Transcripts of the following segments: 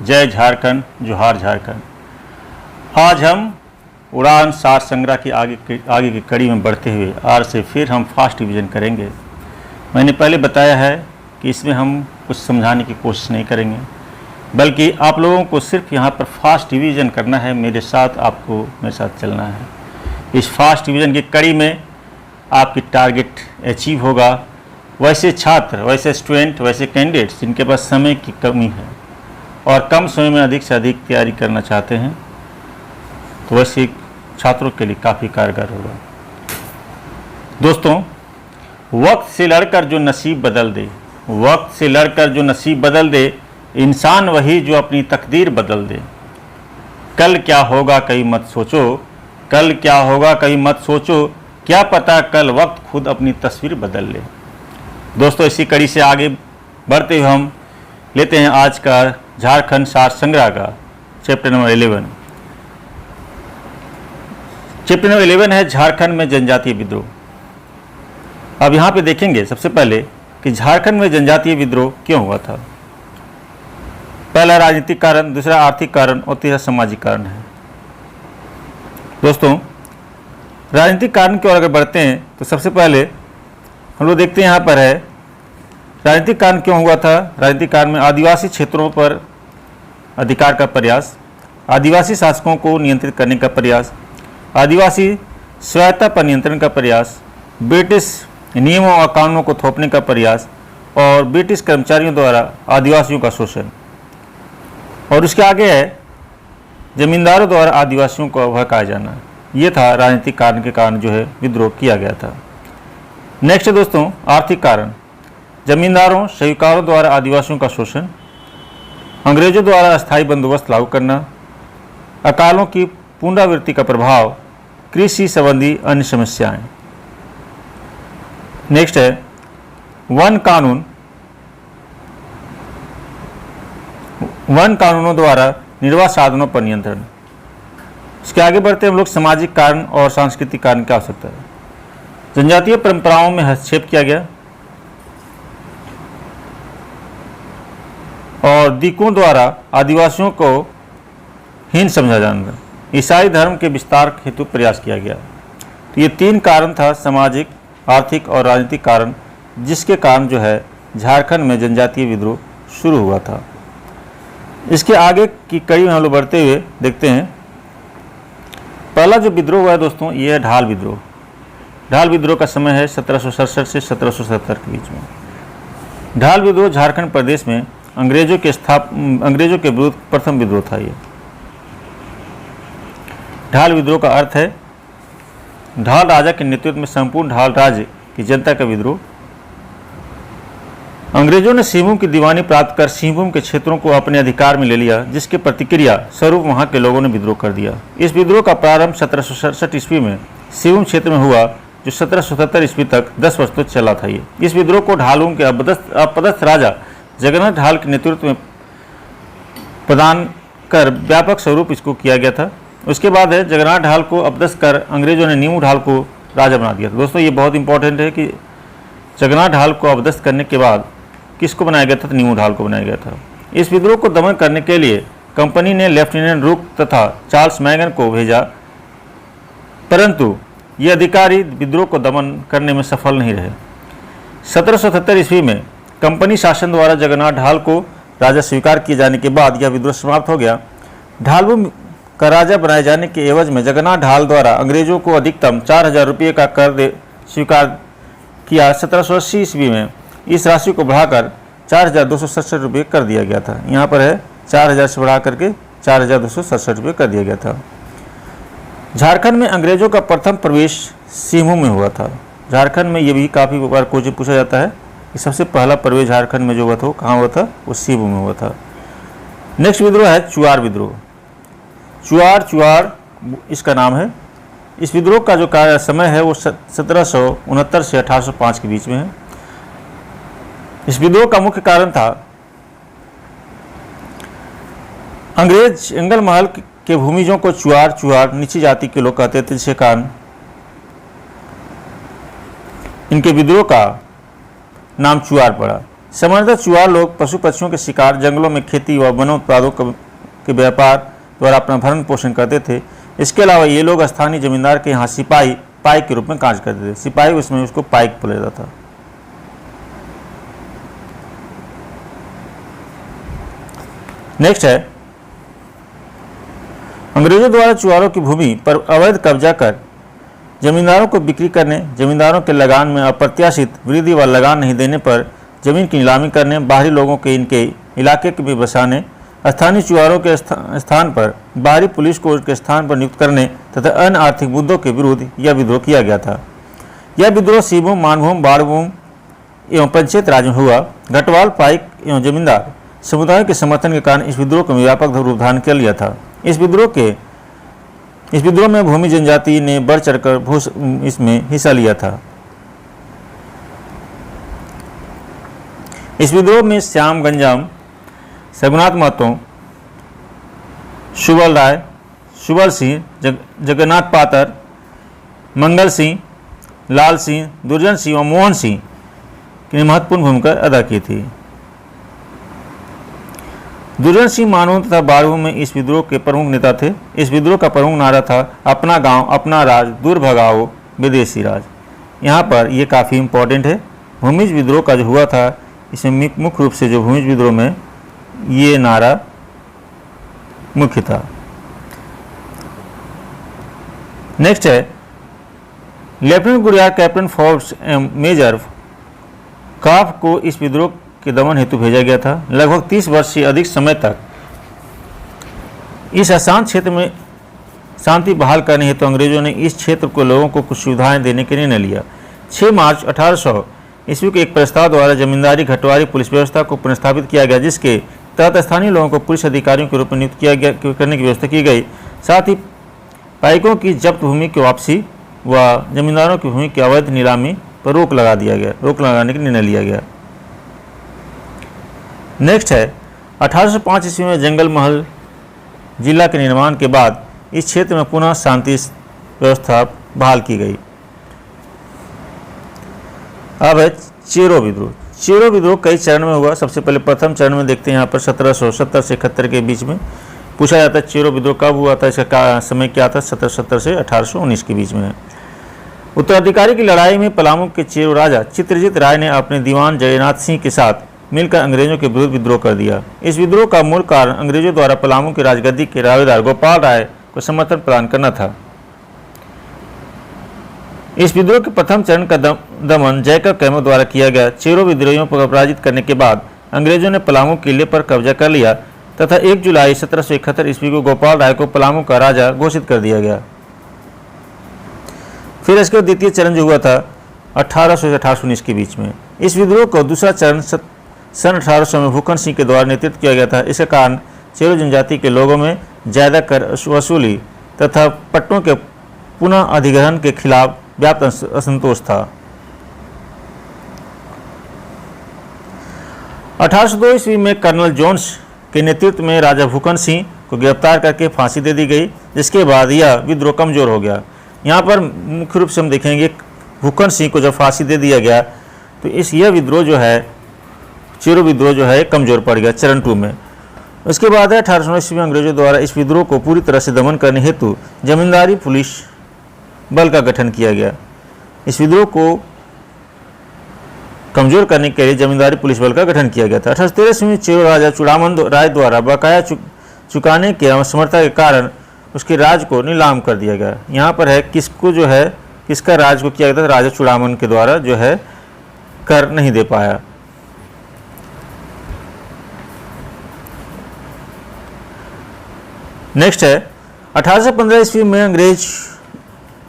जय झारखंड, जोहार झारखंड। आज हम उड़ान सार संग्रह की आगे की कड़ी में बढ़ते हुए आज से फिर हम फास्ट डिवीज़न करेंगे। मैंने पहले बताया है कि इसमें हम कुछ समझाने की कोशिश नहीं करेंगे, बल्कि आप लोगों को सिर्फ यहाँ पर फास्ट डिवीज़न करना है। मेरे साथ आपको मेरे साथ चलना है। इस फास्ट डिवीज़न की कड़ी में आपकी टारगेट अचीव होगा। वैसे छात्र, वैसे स्टूडेंट, वैसे कैंडिडेट्स जिनके पास समय की कमी है और कम समय में अधिक से अधिक तैयारी करना चाहते हैं, तो वैसे छात्रों के लिए काफ़ी कारगर होगा। दोस्तों, वक्त से लड़कर जो नसीब बदल दे, वक्त से लड़कर जो नसीब बदल दे, इंसान वही जो अपनी तकदीर बदल दे। कल क्या होगा कहीं मत सोचो, कल क्या होगा कहीं मत सोचो, क्या पता कल वक्त खुद अपनी तस्वीर बदल ले। दोस्तों, इसी कड़ी से आगे बढ़ते हुए हम लेते हैं आज का झारखंड सार संग्रह का चैप्टर नंबर 11। चैप्टर नंबर 11 है झारखंड में जनजातीय विद्रोह। अब यहाँ पे देखेंगे सबसे पहले कि झारखंड में जनजातीय विद्रोह क्यों हुआ था। पहला राजनीतिक कारण, दूसरा आर्थिक कारण और तीसरा सामाजिक कारण है। दोस्तों, राजनीतिक कारण की ओर अगर बढ़ते हैं तो सबसे पहले हम लोग देखते हैं यहाँ पर है राजनीतिक कारण क्यों हुआ था। राजनीतिक कारण में आदिवासी क्षेत्रों पर अधिकार का प्रयास, आदिवासी शासकों को नियंत्रित करने का प्रयास, आदिवासी स्वायत्तता पर नियंत्रण का प्रयास, ब्रिटिश नियमों और कानूनों को थोपने का प्रयास और ब्रिटिश कर्मचारियों द्वारा आदिवासियों का शोषण। और उसके आगे है जमींदारों द्वारा आदिवासियों को भड़काया जाना। ये था राजनीतिक कारण के कारण जो है विद्रोह किया गया था। नेक्स्ट है दोस्तों आर्थिक कारण। जमींदारों, साहूकारों द्वारा आदिवासियों का शोषण, अंग्रेजों द्वारा अस्थायी बंदोबस्त लागू करना, अकालों की पुनरावृत्ति का प्रभाव, कृषि संबंधी अन्य समस्याएं। नेक्स्ट है वन कानून, वन कानूनों द्वारा निर्वाह साधनों पर नियंत्रण। इसके आगे बढ़ते हम लोग सामाजिक कारण और सांस्कृतिक कारण की आवश्यकता है। जनजातीय परंपराओं में हस्तक्षेप किया गया और दीकों द्वारा आदिवासियों को हीन समझा जाना, ईसाई धर्म के विस्तार हेतु प्रयास किया गया। तो ये तीन कारण था, सामाजिक, आर्थिक और राजनीतिक कारण, जिसके कारण जो है झारखंड में जनजातीय विद्रोह शुरू हुआ था। इसके आगे की कड़ी में हम लोग बढ़ते हुए देखते हैं। पहला जो विद्रोह हुआ है दोस्तों, ये है ढाल विद्रोह। ढाल विद्रोह का समय है 1767 से 1770 के बीच में। ढाल विद्रोह झारखंड प्रदेश में अंग्रेजों के विरुद्ध प्रथम विद्रोह था। ये ढाल विद्रोह का अर्थ है ढाल राजा के नेतृत्व में संपूर्ण ढाल राज्य की जनता का विद्रोह। अंग्रेजों ने सिंहभूम की दीवानी प्राप्त कर सिंहभूम के क्षेत्रों को अपने अधिकार में ले लिया, जिसके प्रतिक्रिया स्वरूप वहां के लोगों ने विद्रोह कर दिया। इस विद्रोह का प्रारंभ 1767 ईस्वी में सिंहभूम क्षेत्र में हुआ, जो 1777 ईस्वी तक 10 वर्ष तक चला था। ये इस विद्रोह को ढालुओं के अपदस्थ राजा जगन्नाथ ढाल के नेतृत्व में प्रदान कर व्यापक स्वरूप इसको किया गया था। उसके बाद है जगन्नाथ ढाल को अपदस्थ कर अंग्रेजों ने नीमू ढाल को राजा बना दिया था। दोस्तों, ये बहुत इंपॉर्टेंट है कि जगन्नाथ ढाल को अपदस्थ करने के बाद किसको बनाया गया था? तो नीमू ढाल को बनाया गया था। इस विद्रोह को दमन करने के लिए कंपनी ने लेफ्टिनेंट रूक तथा चार्ल्स मैगन को भेजा, परंतु ये अधिकारी विद्रोह को दमन करने में सफल नहीं रहे। 1777 ईस्वी में कंपनी शासन द्वारा जगन्नाथ ढाल को राजा स्वीकार किए जाने के बाद यह विद्रोह समाप्त हो गया। ढालू का राजा बनाए जाने के एवज में जगन्नाथ ढाल द्वारा अंग्रेजों को अधिकतम 4000 रुपये का कर स्वीकार किया। 1780 ईस्वी में इस राशि को बढ़ाकर 4267 रुपये कर दिया गया था। यहाँ पर है 4000 से बढ़ा करके 4267 रुपये कर दिया गया था। झारखंड में अंग्रेजों का प्रथम प्रवेश सिंहभूम में हुआ था। झारखंड में ये भी काफ़ी बार क्वेश्चन पूछा जाता है कि सबसे पहला प्रवेश झारखंड में जो हुआ था वो कहाँ हुआ था? वो सिंहभूम में हुआ था। नेक्स्ट विद्रोह है चुआर विद्रोह। चुआर इसका नाम है। इस विद्रोह का जो समय है वो 1769 से 1805 के बीच में है। इस विद्रोह का मुख्य कारण था अंग्रेज जंगल महल के भूमिजों को चुआर नीची जाति के लोग कहते थे, जिसके कारण इनके विद्रोह का नाम चुआर पड़ा। सामान्यतः चुआर लोग पशु पक्षियों के शिकार, जंगलों में खेती व वन उत्पादों के व्यापार द्वारा अपना भरण पोषण करते थे। इसके अलावा ये लोग स्थानीय जमींदार के यहाँ सिपाही पाइक के रूप में कार्य करते थे। सिपाही उसमें उसको पाइक बोला जाता था। नेक्स्ट है, अंग्रेजों द्वारा चुआरों की भूमि पर अवैध कब्जा कर जमींदारों को बिक्री करने, जमींदारों के लगान में अप्रत्याशित वृद्धि व लगान नहीं देने पर जमीन की नीलामी करने, बाहरी लोगों के इनके इलाके के भी बसाने, स्थानीय चुआरों के स्थान पर बाहरी पुलिस को उसके स्थान पर नियुक्त करने तथा अन्य आर्थिक मुद्दों के विरुद्ध यह विद्रोह किया गया था। यह विद्रोह सिंहभूम, मानभूम, बाड़भूम एवं पंचायत राज में हुआ। घटवाल, पाइक एवं जमींदार समुदायों के समर्थन के कारण इस विद्रोह को व्यापक रूप धारण कर लिया था। इस विद्रोह में भूमि जनजाति ने बढ़ चढ़कर इसमें हिस्सा लिया था। इस विद्रोह में श्याम गंजाम, रघुनाथ महतो, सुबल राय, सुबल सिंह, जगन्नाथ पातर, मंगल सिंह, लाल सिंह, दुर्जन सिंह और मोहन सिंह ने महत्वपूर्ण भूमिका अदा की थी। दुर्जन सिंह मानवों तथा बाड़भूम में इस विद्रोह के प्रमुख नेता थे। इस विद्रोह का प्रमुख नारा था, अपना गांव, अपना राज, दूर भगाओ विदेशी राज। यहाँ पर ये काफ़ी इम्पोर्टेंट है। भूमिज विद्रोह का जो हुआ था, इसमें मुख्य रूप से जो भूमिज विद्रोह में ये नारा मुख्य था। नेक्स्ट है, लेफ्टिनेंट गुरियार, कैप्टन फोर्ब्स एवं मेजर काफ को इस विद्रोह के दमन हेतु भेजा गया था। लगभग 30 वर्ष से अधिक समय तक इस अशांत क्षेत्र में शांति बहाल करने हेतु अंग्रेजों ने इस क्षेत्र को लोगों को कुछ सुविधाएं देने के निर्णय लिया। 6 मार्च 1800 ईस्वी के एक प्रस्ताव द्वारा जमींदारी घटवारी पुलिस व्यवस्था को पुनर्स्थापित किया गया, जिसके तहत स्थानीय लोगों को पुलिस अधिकारियों के रूप में नियुक्त किया गया करने की व्यवस्था की गई। साथ ही पाइकों की जब्त भूमि की वापसी व जमींदारों की भूमि की अवैध नीलामी पर रोक लगाने का निर्णय लिया गया। नेक्स्ट है, 1805 ईस्वी में जंगल महल जिला के निर्माण के बाद इस क्षेत्र में पुनः शांति व्यवस्था बहाल की गई। अब है चेरो विद्रोह। चेरो विद्रोह कई चरण में हुआ। सबसे पहले प्रथम चरण में देखते हैं यहाँ पर 1770 से 71 के बीच में पूछा जाता है चेरो विद्रोह कब हुआ था, इसका समय क्या था। 1770 से 1819 के बीच में है। उत्तराधिकारी की लड़ाई में पलामू के चेरो राजा चित्रजीत राय ने अपने दीवान जयनाथ सिंह के साथ मिलकर अंग्रेजों के विरुद्ध विद्रोह कर दिया। इस विद्रोह का मूल कारण अंग्रेजों द्वारा पलामू की राजगद्दी के दावेदार गोपाल राय को समर्थन प्रदान करना था। इस विद्रोह के प्रथम चरण का दमन जयकर कैमूर द्वारा किया गया। चेरो विद्रोहियों को पराजित करने के बाद अंग्रेजों ने पलामू किले पर कब्जा कर लिया तथा 1 जुलाई 1771 ईस्वी को गोपाल राय को पलामू का राजा घोषित कर दिया गया। फिर इसके द्वितीय चरण जो हुआ था 1800 से 1819 के बीच में। इस विद्रोह को दूसरा चरण सन 1800 में भूकन सिंह के द्वारा नेतृत्व किया गया था। इसके कारण चेरो जनजाति के लोगों में ज्यादा कर वसूली तथा पट्टों के पुनः अधिग्रहण के खिलाफ व्याप्त असंतोष था। 1802 ईस्वी में कर्नल जोन्स के नेतृत्व में राजा भूकन सिंह को गिरफ्तार करके फांसी दे दी गई, जिसके बाद यह विद्रोह कमजोर हो गया। यहाँ पर मुख्य रूप से हम देखेंगे भूकन सिंह को जब फांसी दे दिया गया तो यह विद्रोह जो है चेरो विद्रोह जो है कमजोर पड़ गया चरण 2 में। उसके बाद 1819 ईस्वी में अंग्रेजों द्वारा इस विद्रोह को पूरी तरह से दमन करने हेतु जमींदारी पुलिस बल का गठन किया गया। इस विद्रोह को कमजोर करने के लिए जमींदारी पुलिस बल का गठन किया गया था। 1813 ईस्वी में चेरो राजा चूड़ामन राय द्वारा बकाया चुकाने के असमर्थता के कारण उसके राज को नीलाम कर दिया गया। यहाँ पर है किसका राज को किया गया था, राजा चूड़ामन के द्वारा जो है कर नहीं दे पाया। नेक्स्ट है 1815 ईस्वी में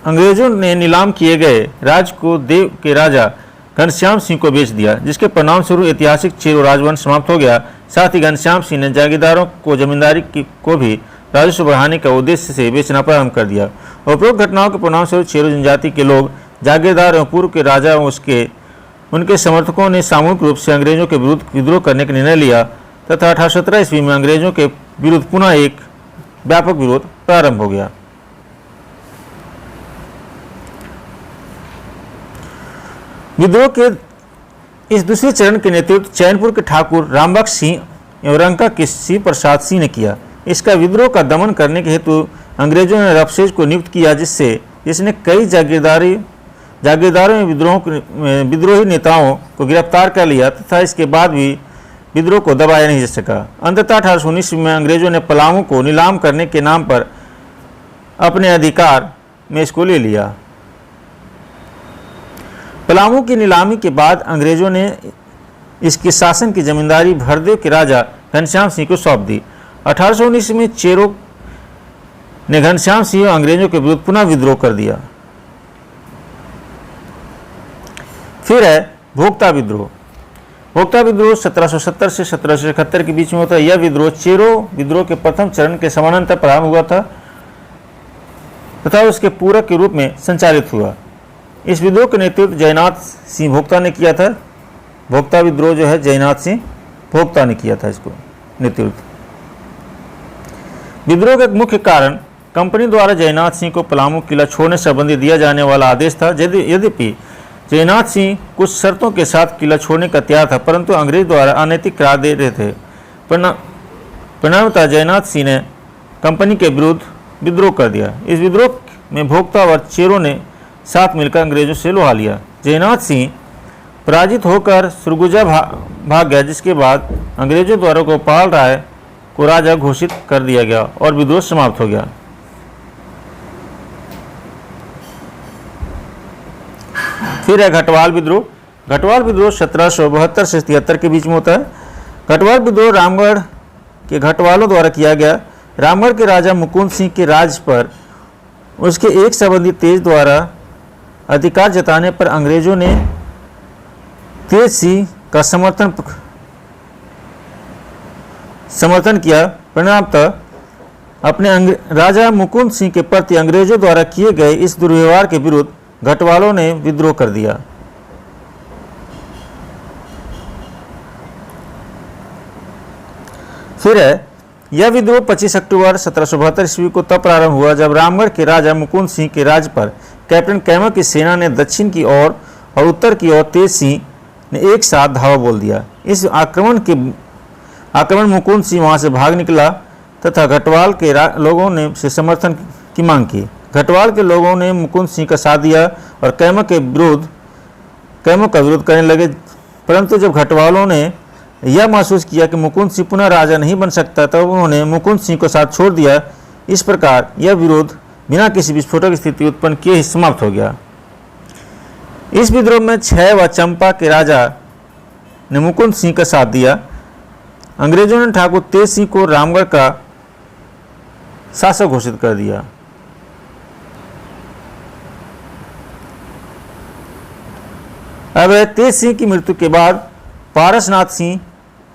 अंग्रेजों ने नीलाम किए गए राज को देव के राजा घनश्याम सिंह को बेच दिया, जिसके परिणाम स्वरूप ऐतिहासिक चेरो राजवंश समाप्त हो गया। साथ ही घनश्याम सिंह ने जागीरदारों को जमींदारी को भी राजस्व बढ़ाने का उद्देश्य से बेचना प्रारंभ कर दिया। उपरोक्त घटनाओं के परिणाम स्वरूप चेरो जनजाति के लोग, जागीरदार एवं पूर्व के राजा एवं उनके समर्थकों ने सामूहिक रूप से अंग्रेजों के विरुद्ध विद्रोह करने का निर्णय लिया तथा 1817 ईस्वी में अंग्रेजों के विरुद्ध पुनः एक व्यापक विरोध प्रारंभ हो गया। विद्रोह के इस दूसरे चरण के नेतृत्व चैनपुर के ठाकुर रामबख्श सिंह एवं रंका के शिव प्रसाद सिंह ने किया। इसका विद्रोह का दमन करने के हेतु अंग्रेजों ने रफसेज को नियुक्त किया, जिसने कई जागीरदारों में विद्रोही नेताओं को गिरफ्तार कर लिया तथा इसके बाद भी विद्रोह को दबाया नहीं जा सका। अंततः 1819 में अंग्रेजों ने पलामू को नीलाम करने के नाम पर अपने अधिकार में इसको ले लिया। पलामू की नीलामी के बाद अंग्रेजों ने इसके शासन की जमींदारी भरदेव के राजा घनश्याम सिंह को सौंप दी। 1819 में चेरों ने घनश्याम सिंह और अंग्रेजों के विरुद्ध पुनः विद्रोह कर दिया। फिर है भोक्ता विद्रोह। भोक्ता विद्रोह 1770 से 1771 के बीच में होता है। यह विद्रोह चेरो विद्रोह के प्रथम चरण के समानांतर प्रारंभ हुआ था तथा उसके पूरक के रूप में संचालित हुआ। इस विद्रोह का नेतृत्व जयनाथ सिंह भोक्ता ने किया था। भोक्ता विद्रोह जो है जयनाथ सिंह भोक्ता ने किया था इसको नेतृत्व। विद्रोह का एक मुख्य कारण कंपनी द्वारा जयनाथ सिंह को पलामू किला छोड़ने संबंधी दिया जाने वाला आदेश था। यद्यपि जयनाथ सिंह कुछ शर्तों के साथ किला छोड़ने का तैयार था, परंतु अंग्रेज द्वारा अनैतिक करार दे रहे थे। परिणामतः जयनाथ सिंह ने कंपनी के विरुद्ध विद्रोह कर दिया। इस विद्रोह में भोक्ता और चेरों ने साथ मिलकर अंग्रेजों से लोहा लिया। जयनाथ सिंह पराजित होकर सरगुजा भाग गया, जिसके बाद अंग्रेजों द्वारा गोपाल राय को राजा घोषित कर दिया गया और विद्रोह समाप्त हो गया। फिर है घटवाल विद्रोह। घटवाल विद्रोह 1772 से 73 के बीच में होता है। घटवाल विद्रोह रामगढ़ के घटवालों द्वारा किया गया। रामगढ़ के राजा मुकुंद सिंह के राज पर उसके एक संबंधी तेज द्वारा अधिकार जताने पर अंग्रेजों ने तेज सिंह का समर्थन किया। परिणामतः अपने राजा मुकुंद सिंह के प्रति अंग्रेजों द्वारा किए गए इस दुर्व्यवहार के विरुद्ध घटवालों ने विद्रोह कर दिया। फिर है यह विद्रोह 25 अक्टूबर 1772 ईस्वी को तब प्रारंभ हुआ जब रामगढ़ के राजा मुकुंद सिंह के राज्य पर कैप्टन कैमर की सेना ने दक्षिण की ओर और उत्तर की ओर तेज सिंह ने एक साथ धावा बोल दिया। इस आक्रमण मुकुंद सिंह वहां से भाग निकला तथा घटवाल के लोगों ने से समर्थन की मांग की। घटवाल के लोगों ने मुकुंद सिंह का साथ दिया और कैमर का विरोध करने लगे, परंतु जब घटवालों ने यह महसूस किया कि मुकुंद सिंह पुनः राजा नहीं बन सकता, तब उन्होंने मुकुंद सिंह को साथ छोड़ दिया। इस प्रकार यह विरोध बिना किसी विस्फोटक स्थिति उत्पन्न किए ही समाप्त हो गया। इस विद्रोह में 6 व चंपा के राजा ने मुकुंद सिंह का साथ दिया। अंग्रेजों ने ठाकुर तेज सिंह को रामगढ़ का शासक घोषित कर दिया। अब तेज सिंह की मृत्यु के बाद पारसनाथ सिंह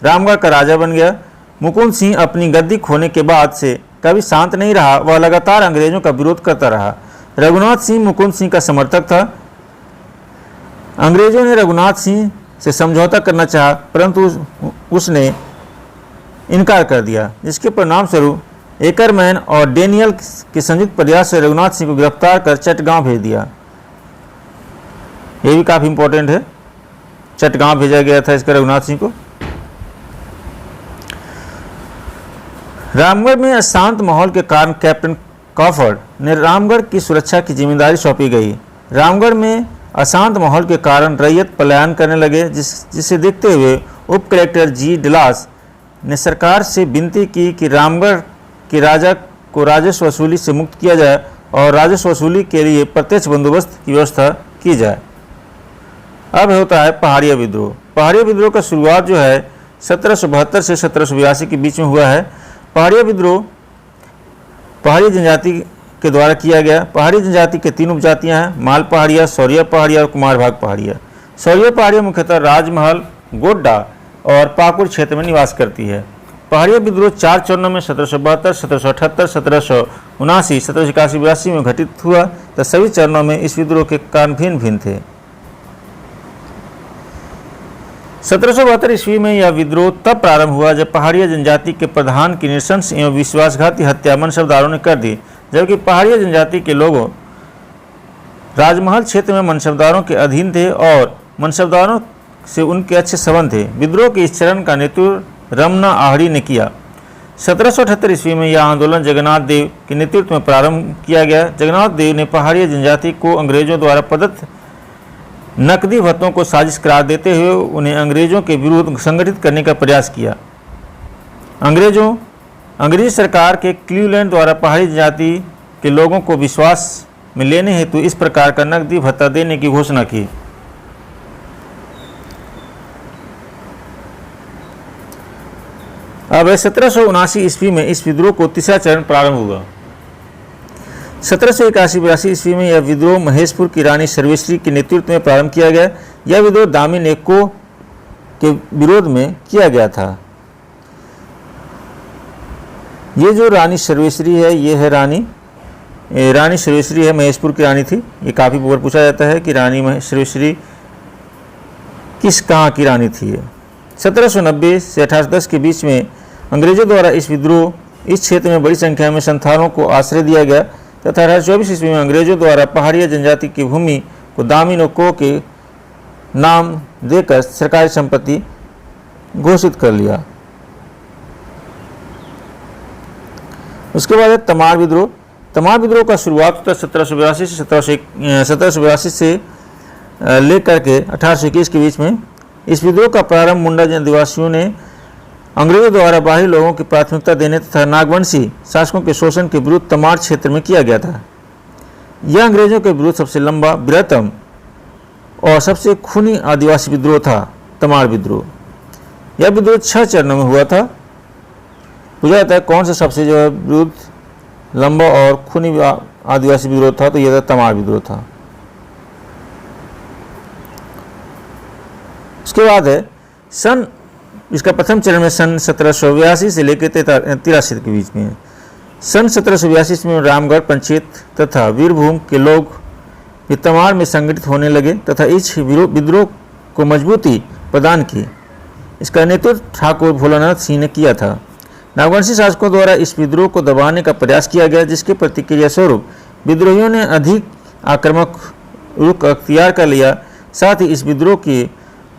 रामगढ़ का राजा बन गया। मुकुंद सिंह अपनी गद्दी खोने के बाद से कभी शांत नहीं रहा, वह लगातार अंग्रेजों का विरोध करता रहा। रघुनाथ सिंह मुकुंद सिंह का समर्थक था। अंग्रेजों ने रघुनाथ सिंह से समझौता करना चाहा, परंतु उसने इनकार कर दिया, जिसके परिणाम स्वरूप एकरमैन और डेनियल के संयुक्त प्रयास से रघुनाथ सिंह को गिरफ्तार कर चटगांव भेज दिया। ये भी काफी इंपॉर्टेंट है, चटगांव भेजा गया था इसका रघुनाथ सिंह को। रामगढ़ में अशांत माहौल के कारण कैप्टन कॉफर्ड ने रामगढ़ की सुरक्षा की जिम्मेदारी सौंपी गई। रामगढ़ में अशांत माहौल के कारण रैयत पलायन करने लगे, जिसे देखते हुए उप कलेक्टर जी डिलास ने सरकार से विनती की कि रामगढ़ के राजा को राजस्व वसूली से मुक्त किया जाए और राजस्व वसूली के लिए प्रत्यक्ष बंदोबस्त की व्यवस्था की जाए। अब होता है पहाड़िया विद्रोह। पहाड़िया विद्रोह का शुरुआत जो है 1772 से 1782 के बीच में हुआ है। पहाड़िया विद्रोह पहाड़ी जनजाति के द्वारा किया गया। पहाड़ी जनजाति के 3 उपजातियां हैं, माल पहाड़िया, सौरिया पहाड़िया और कुमार भाग पहाड़िया। सौरिया पहाड़िया मुख्यतः राजमहल, गोड्डा और पाकुड़ क्षेत्र में निवास करती है। पहाड़िया विद्रोह 4 चरणों में 1772, 1778, 1779, 1781 में घटित हुआ, तो सभी चरणों में इस विद्रोह के कारण भिन्न भिन्न थे। 1772 ईस्वी में यह विद्रोह तब प्रारंभ हुआ जब पहाड़िया जनजाति के प्रधान की नृशंस एवं विश्वासघाती हत्या मनसबदारों ने कर दी। जबकि पहाड़िया जनजाति के लोगों राजमहल क्षेत्र में मनसबदारों के अधीन थे और मनसबदारों से उनके अच्छे संबंध थे। विद्रोह के इस चरण का नेतृत्व रमना आहड़ी ने किया। 1778 ईस्वी में यह आंदोलन जगन्नाथ देव के नेतृत्व में प्रारंभ किया गया। जगन्नाथ देव ने पहाड़ी जनजाति को अंग्रेजों द्वारा प्रदत्त नकदी भत्तों को साजिश करार देते हुए उन्हें अंग्रेजों के विरुद्ध संगठित करने का प्रयास किया। अंग्रेजी सरकार के क्लीवलैंड द्वारा पहाड़ी जनजाति के लोगों को विश्वास में लेने हेतु इस प्रकार का नकदी भत्ता देने की घोषणा की। अब 1779 ईस्वी में इस विद्रोह को तीसरा चरण प्रारंभ हुआ। 1781-82 ईस्वी में यह विद्रोह महेशपुर की रानी सर्वेश्वरी के नेतृत्व में प्रारंभ किया गया। यह विद्रोह दामी नेको के विरोध में किया गया था। ये जो रानी सर्वेश्वरी है, ये है रानी सर्वेश्वरी है, महेशपुर की रानी थी। ये काफ़ी बार पूछा जाता है कि रानी सर्वेश्वरी कहाँ की रानी थी। 1790 से 1810 के बीच में अंग्रेजों द्वारा इस क्षेत्र में बड़ी संख्या में संथालों को आश्रय दिया गया तथा 1824 ईस्वी में अंग्रेजों द्वारा पहाड़िया जनजाति की भूमि को दामी नेको के नाम देकर सरकारी संपत्ति घोषित कर लिया। उसके बाद है तमार विद्रोह। तमार विद्रोह का शुरुआत होता है 1782 से लेकर के 1821 के बीच में। इस विद्रोह का प्रारंभ मुंडा आदिवासियों ने अंग्रेजों द्वारा बाहरी लोगों की प्राथमिकता देने तथा नागवंशी शासकों के शोषण के विरुद्ध तमार क्षेत्र में किया गया था। यह अंग्रेजों के विरुद्ध सबसे लंबा, बृहत्तम और सबसे खूनी आदिवासी विद्रोह था तमार विद्रोह। यह विद्रोह 6 चरणों में हुआ था। पूछा जाता है कौन सा सबसे जो है विरुद्ध लंबा और खूनी आदिवासी विद्रोह था, तो यह तमार विद्रोह था। उसके बाद है इसका प्रथम चरण में सन 1782 से लेकर 83 के बीच में है। सन 1782 में रामगढ़ पंचायत तथा वीरभूम के लोग भी तमार में संगठित होने लगे तथा इस विद्रोह को मजबूती प्रदान की। इसका नेतृत्व ठाकुर भोलानाथ सिंह ने किया था। नागवंशी शासकों द्वारा इस विद्रोह को दबाने का प्रयास किया गया, जिसके प्रतिक्रिया स्वरूप विद्रोहियों ने अधिक आक्रामक रुख अख्तियार कर लिया। साथ ही इस विद्रोह के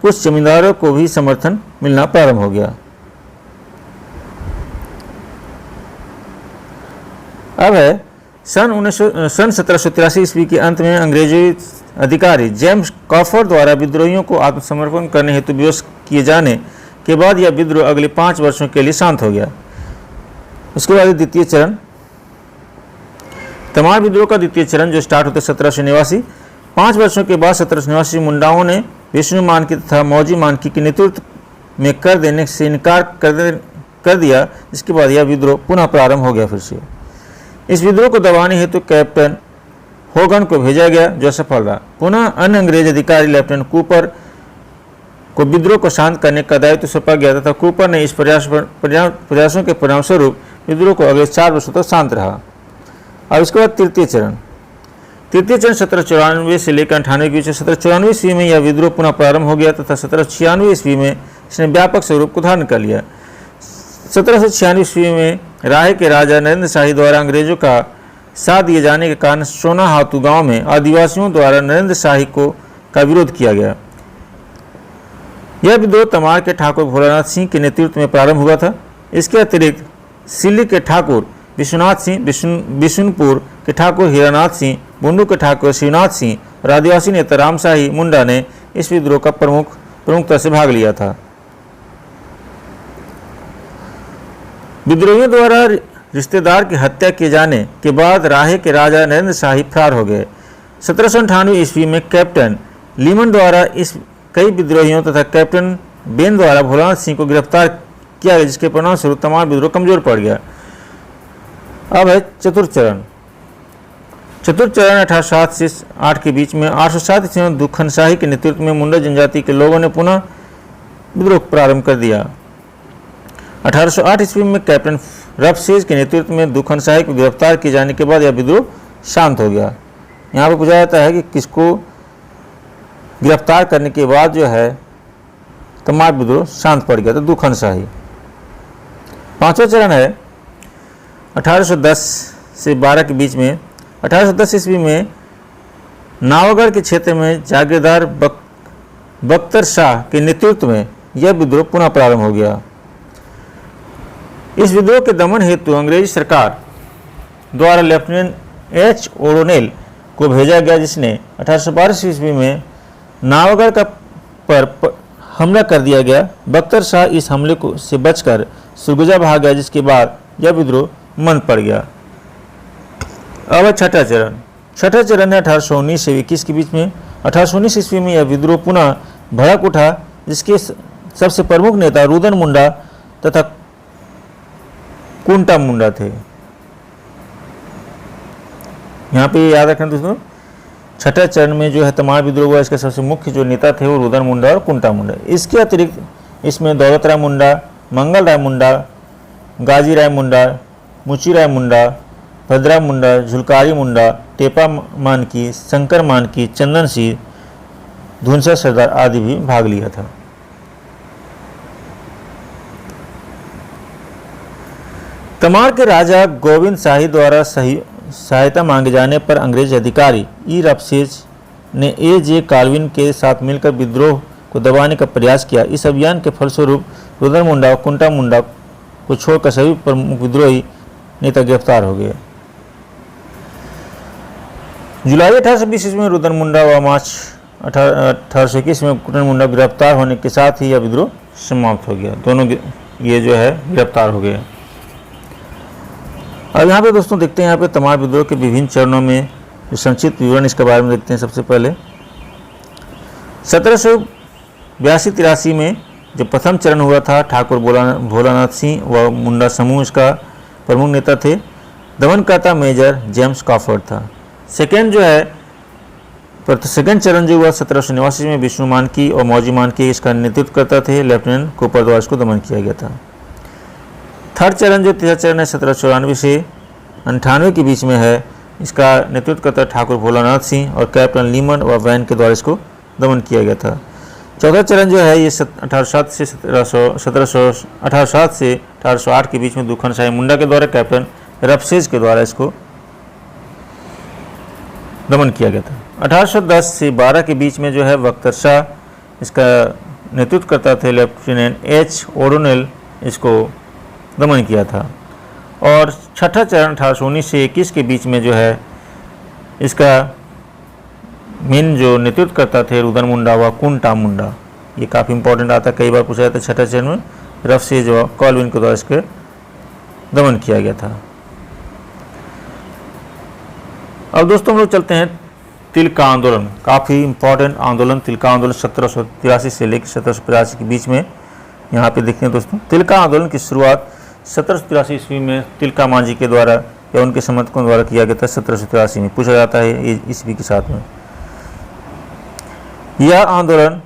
कुछ जमींदारों को भी समर्थन मिलना प्रारंभ हो गया। अब है सन 1783 ईस्वी के अंत में अंग्रेजी अधिकारी जेम्स कॉफर द्वारा विद्रोहियों को आत्मसमर्पण करने हेतु विवश किए जाने के बाद यह विद्रोह अगले 5 वर्षों के लिए शांत हो गया। उसके बाद द्वितीय चरण, तमार विद्रोह का द्वितीय चरण जो स्टार्ट होता है 1789। 5 वर्षों के बाद 1789 मुंडाओं ने विष्णु मानकी तथा मौजी मानकी के नेतृत्व में कर देने से इनकार कर दिया, जिसके बाद यह विद्रोह पुनः प्रारंभ हो गया फिर से। इस विद्रोह को दबाने हेतु कैप्टन होगन को भेजा गया, जो सफल रहा। पुनः अन्य अंग्रेज अधिकारी लेफ्टिनेंट कूपर को विद्रोह को शांत करने का दायित्व सौंपा गया तथा कूपर ने इस प्रयासों के परिणामस्वरूप विद्रोह को अगले 4 वर्षों तक शांत रहा। और इसके बाद तृतीय चरण 1794 से लेकर 98 के बीच 1794 ईस्वी में यह विद्रोह पुनः प्रारंभ हो गया तथा 1796 ईस्वी में इसने व्यापक स्वरूप को धारण कर लिया। 1796 ईस्वी में राय के राजा नरेंद्र शाही द्वारा अंग्रेजों का साथ दिए जाने के कारण सोना हाथू गांव में आदिवासियों द्वारा नरेंद्र शाही का विरोध किया गया। यह विद्रोह तमार के ठाकुर भोलानाथ सिंह के नेतृत्व में प्रारंभ हुआ था। इसके अतिरिक्त सिल्ली के ठाकुर विश्वनाथ सिंह, बिशुनपुर के ठाकुर हीरानाथ सिंह, बुंडू के ठाकुर शिवनाथ सिंह और आदिवासी नेता रामशाही मुंडा ने इस विद्रोह का प्रमुखता से भाग लिया था। विद्रोहियों द्वारा रिश्तेदार की हत्या किए जाने के बाद राहे के राजा नरेंद्र शाही फरार हो गए। 1798 ईस्वी में कैप्टन लीमन द्वारा इस कई विद्रोहियों तथा कैप्टन बेन द्वारा भोलानाथ सिंह को गिरफ्तार किया गया, जिसके परिणामस्वरूप तमाम विद्रोह कमजोर पड़ गया। अब है चतुर्थ चरण 1807 से 8 के बीच में 807 ईस्वी में दुखन शाही के नेतृत्व में मुंडा जनजाति के लोगों ने पुनः विद्रोह प्रारंभ कर दिया। 1808 ईस्वी में कैप्टन रफसेज के नेतृत्व में दुखन शाही को गिरफ्तार किए जाने के बाद यह विद्रोह शांत हो गया। यहाँ पर पूछा जाता है कि किसको गिरफ्तार करने के बाद जो है तमार विद्रोह शांत पड़ गया, तो दुखन शाही। 5वां चरण है 1810 से 12 के बीच में। 1810 ईस्वी में नावगढ़ के क्षेत्र में जागीरदार बख्तर शाह के नेतृत्व में यह विद्रोह पुनः प्रारंभ हो गया। इस विद्रोह के दमन हेतु अंग्रेजी सरकार द्वारा लेफ्टिनेंट एच ओडोनेल को भेजा गया, जिसने 1812 ईस्वी में नावगढ़ पर हमला कर दिया गया। बख्तर शाह इस हमले से बचकर सरगुजा भाग गया, जिसके बाद यह विद्रोह मंद पड़ गया। अब छठा चरण है 1819 से 21 के बीच में। 1819 ईस्वी में यह विद्रोह पुनः भड़क उठा, जिसके सबसे प्रमुख नेता रुदन मुंडा तथा कुंटा मुंडा थे। यहाँ पे याद रखना दोस्तों, छठा चरण में जो है तमार विद्रोह हुआ, इसके सबसे मुख्य जो नेता थे वो रुदन मुंडा और कुंटा मुंडा। इसके अतिरिक्त इसमें दौलत राय मुंडा, मंगल राय मुंडा, गाजी राय मुंडा, मुची राय मुंडा, भद्रा मुंडा, झुलकारी मुंडा, टेपा मानकी, शंकर मानकी, चंदन सिंह, धुनसा सरदार आदि भी भाग लिया था। तमार के राजा गोविंद शाही द्वारा सहायता मांगे जाने पर अंग्रेज अधिकारी ई रफसेज ने ए जे कार्विन के साथ मिलकर विद्रोह को दबाने का प्रयास किया। इस अभियान के फलस्वरूप रुदन मुंडा और कुंटा मुंडा को छोड़कर सभी प्रमुख विद्रोही नेता गिरफ्तार हो गए। जुलाई 1820 में रुदन मुंडा व मार्च 1821 में कुंटा मुंडा गिरफ्तार होने के साथ ही यह विद्रोह समाप्त हो गया। दोनों ये जो है गिरफ्तार हो गए। अब यहाँ पे दोस्तों देखते हैं यहाँ पे तमार विद्रोह के विभिन्न चरणों में जो संक्षिप्त विवरण इसके बारे में देखते हैं। सबसे पहले 1782-83 में जो प्रथम चरण हुआ था, ठाकुर भोलानाथ सिंह व मुंडा समूह इसका प्रमुख नेता थे। दमनकर्ता मेजर जेम्स कॉफर्ड था। सेकेंड चरण जो हुआ 1789 में विष्णु मानकी और मौजी मानकी इसका नेतृत्व करता थे। लेफ्टिनेंट कूपर द्वारा इसको दमन किया गया था। थर्ड चरण जो तीसरा चरण है 1794 से 98 के बीच में है, इसका नेतृत्व करता ठाकुर भोलानाथ सिंह और कैप्टन लीमन व वैन के द्वारा इसको दमन किया गया था। चौथा चरण जो है ये 1807 से 1808 के बीच में दुखन शाही मुंडा के द्वारा कैप्टन रफसेज के द्वारा इसको दमन किया गया था। 1810 से 12 के बीच में जो है बख्तर शाह इसका नेतृत्व करता थे। लेफ्टिनेंट एच ओडोनेल इसको दमन किया था। और छठा चरण 1819 से 21 के बीच में जो है इसका मेन जो नेतृत्व करता थे रुदन मुंडा व कुंटा मुंडा। ये काफ़ी इंपॉर्टेंट आता है, कई बार पूछा जाता है। छठा चरण में रफसेज व कॉलविन के द्वारा इसके दमन किया गया था। अब दोस्तों हम लोग चलते हैं तिलका आंदोलन। काफ़ी इंपॉर्टेंट आंदोलन तिलका आंदोलन 1783 से लेकर 1785 के बीच में यहाँ पे देखते हैं दोस्तों। तिलका आंदोलन की शुरुआत 1783 ईस्वी में तिलका मांझी के द्वारा या उनके समर्थकों द्वारा किया गया था। 1783 में पूछा जाता है ईस्वी के साथ में। यह आंदोलन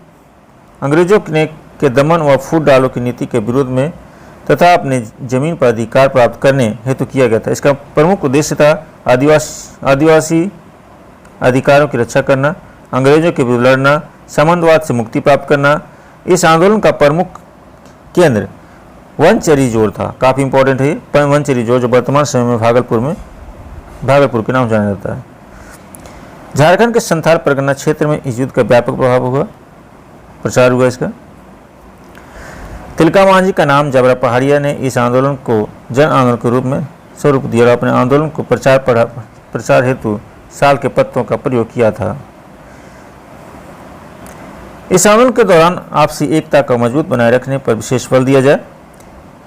अंग्रेजों के दमन व फूट डालो की नीति के विरोध में तथा अपने जमीन पर अधिकार प्राप्त करने हेतु किया गया था। इसका प्रमुख उद्देश्य था आदिवासी अधिकारों की रक्षा करना, अंग्रेजों के विरुद्ध लड़ना, सामंतवाद से मुक्ति प्राप्त करना। इस आंदोलन का प्रमुख केंद्र वनचरी जोड़ था। काफ़ी इंपॉर्टेंट है वनचरी जोड़, जो वर्तमान समय में भागलपुर के नाम जाना जाता है। झारखंड के संथाल परगना क्षेत्र में इस युद्ध का व्यापक प्रचार हुआ। इसका तिलका मांझी का नाम जबरा पहाड़िया ने इस आंदोलन को जन आंदोलन के रूप में स्वरूप दिया और अपने आंदोलन को प्रचार हेतु साल के पत्तों का प्रयोग किया था। इस आंदोलन के दौरान आपसी एकता को मजबूत बनाए रखने पर विशेष बल दिया जाए।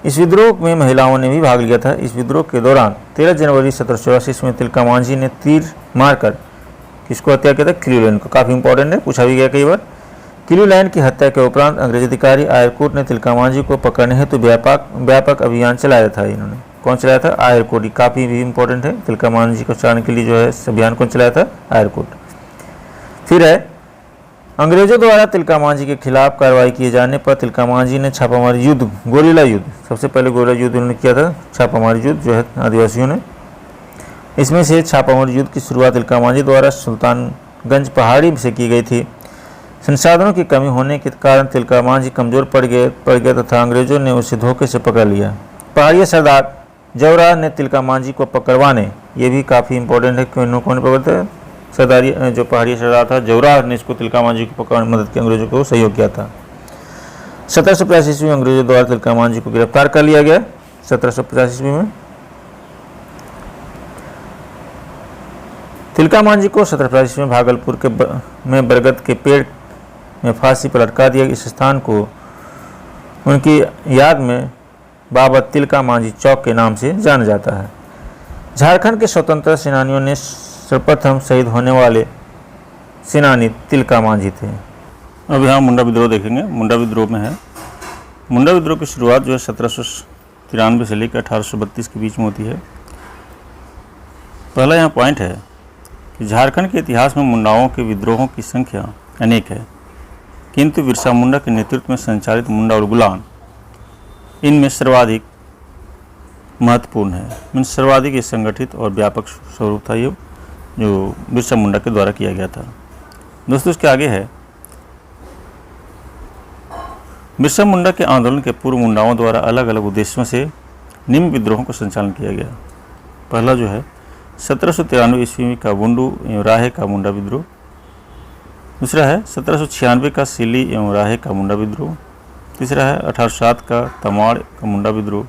इस विद्रोह में महिलाओं ने भी भाग लिया था। इस विद्रोह के दौरान 13 जनवरी 1784 में तिलका मांझी ने तीर मारकर किसको हत्या किया था? क्लीवलैंड को। काफ़ी इंपॉर्टेंट है, पूछा भी गया कई बार। क्लीवलैंड की हत्या के उपरांत अंग्रेज अधिकारी आयरकोट ने तिलका मांझी को पकड़ने हेतु व्यापक अभियान चलाया था। इन्होंने कौन चलाया था? आयरकोट। काफ़ी भी इंपॉर्टेंट है, तिलका मांझी को चलाने के लिए जो है इस अभियान कौन चलाया था? आयरकोट। फिर है अंग्रेजों द्वारा तिलका मांझी के खिलाफ कार्रवाई किए जाने पर तिलका मांझी ने छापामारी युद्ध, गोरिल्ला युद्ध, सबसे पहले गोरिल्ला युद्ध उन्होंने किया था। छापामारी युद्ध जो है आदिवासियों ने, इसमें से छापामारी युद्ध की शुरुआत तिलका मांझी द्वारा सुल्तानगंज पहाड़ी से की गई थी। संसाधनों की कमी होने के कारण तिलका मांझी कमजोर पड़ गया तथा अंग्रेजों ने उसे धोखे से पकड़ लिया। पहाड़िया सरदार जवराज ने तिलका मांझी को पकड़वाने, ये भी काफ़ी इंपॉर्टेंट है, कौन पकड़ते हैं? सरदारी जो पहाड़ी सरदार था जौरार ने इसको तिलका मांझी को पकड़ने में मदद की, अंग्रेजों को सहयोग किया था। 1785 ईस्वी में अंग्रेजों द्वारा तिलका मांझी को गिरफ्तार कर लिया गया। 1750 ईस्वी में तिलका मांझी को 1750 ईस्वी में भागलपुर में बरगद के पेड़ में फांसी पर लटका दिया। इस स्थान को उनकी याद में बाबा तिलका मांझी चौक के नाम से जाना जाता है। झारखंड के स्वतंत्रता सेनानियों ने सर्वप्रथम शहीद होने वाले सेनानी तिलका मांझी थे। अब यहाँ मुंडा विद्रोह देखेंगे। मुंडा विद्रोह में है, मुंडा विद्रोह की शुरुआत जो है 1793 से लेकर 1832 के बीच में होती है। पहला यहाँ पॉइंट है कि झारखंड के इतिहास में मुंडाओं के विद्रोहों की संख्या अनेक है, किंतु बिरसा मुंडा के नेतृत्व में संचालित मुंडा और गुलान इनमें सर्वाधिक महत्वपूर्ण है। मीन्स सर्वाधिक संगठित और व्यापक स्वरूप था ये जो बिरसा मुंडा के द्वारा किया गया था। दोस्तों इसके आगे है, बिरसा मुंडा के आंदोलन के पूर्व मुंडाओं द्वारा अलग अलग उद्देश्यों से निम्न विद्रोहों का संचालन किया गया। पहला जो है 1793 ईस्वी का बुंडू एवं राहे का मुंडा विद्रोह। दूसरा है 1796 का सिल्ली एवं राहे का मुंडा विद्रोह। तीसरा है 1807 का तमाड़ का मुंडा विद्रोह।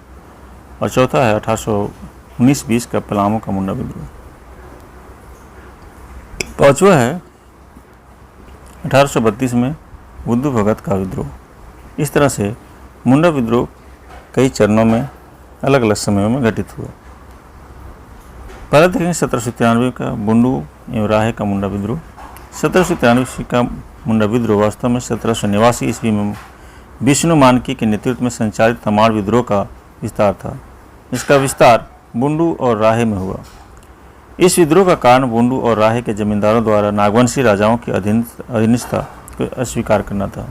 और चौथा है 1819-20 का पलामू का मुंडा विद्रोह। पांचवा है 1832 में बुद्धू भगत का विद्रोह। इस तरह से मुंडा विद्रोह कई चरणों में अलग अलग समयों में घटित हुआ। पहले देखेंगे 1793 का बुंडू एवं राहे का मुंडा विद्रोह। 1793 ईस्वी का मुंडा विद्रोह वास्तव में 1789 ईस्वी में विष्णु मानकी के नेतृत्व में संचालित तमाड़ विद्रोह का विस्तार था। इसका विस्तार बुंडू और राहे में हुआ। इस विद्रोह का कारण बुंडू और राहे के जमींदारों द्वारा नागवंशी राजाओं की अधीनस्था को अस्वीकार करना था।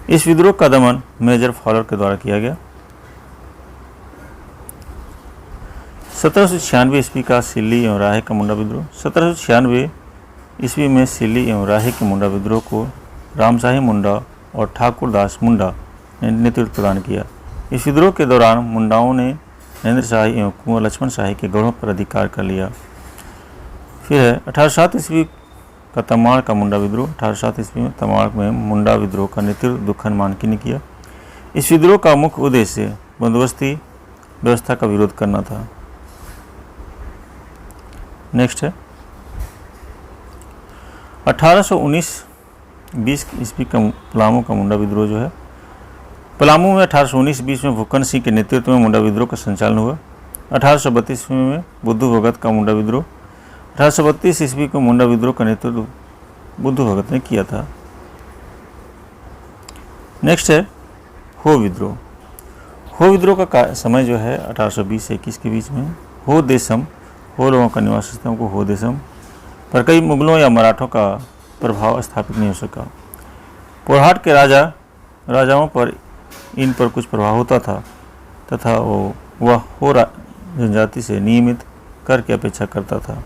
इस विद्रोह का दमन मेजर फॉलर के द्वारा किया गया। 1796 ईस्वी का सिल्ली एवं राहे का मुंडा विद्रोह। 1796 ईस्वी में सिल्ली एवं राहे के मुंडा विद्रोह को रामशाही मुंडा और ठाकुरदास मुंडा ने नेतृत्व प्रदान किया। इस विद्रोह के दौरान मुंडाओं ने नरेंद्र शाही एवं कुंवर लक्ष्मण शाही के गढ़ों पर अधिकार कर लिया। फिर है 1807 ईस्वी का तमाड़ का मुंडा विद्रोह। 1807 ईस्वी में तमाड़ में मुंडा विद्रोह का नेतृत्व दुखन मानकी ने किया। इस विद्रोह का मुख्य उद्देश्य बंदोबस्ती व्यवस्था का विरोध करना था। नेक्स्ट है 1819-20 ईस्वी का पलामू का मुंडा विद्रोह जो है। पलामू में 1819-20 में भूकन सिंह के नेतृत्व में मुंडा विद्रोह का संचालन हुआ। 1832 ईस्वी में बुद्धू भगत का मुंडा विद्रोह। 1832 ईस्वी को मुंडा विद्रोह का नेतृत्व बुद्धू भगत ने किया था। नेक्स्ट है हो विद्रोह। हो विद्रोह का समय जो है 1820 से 21 के बीच में। हो देशम, हो लोगों का निवास स्थल को हो देशम पर कई मुगलों या मराठों का प्रभाव स्थापित नहीं हो सका। पोरहाट के राजाओं पर इन पर कुछ प्रभाव होता था तथा वह हो जनजाति से नियमित कर की अपेक्षा करता था।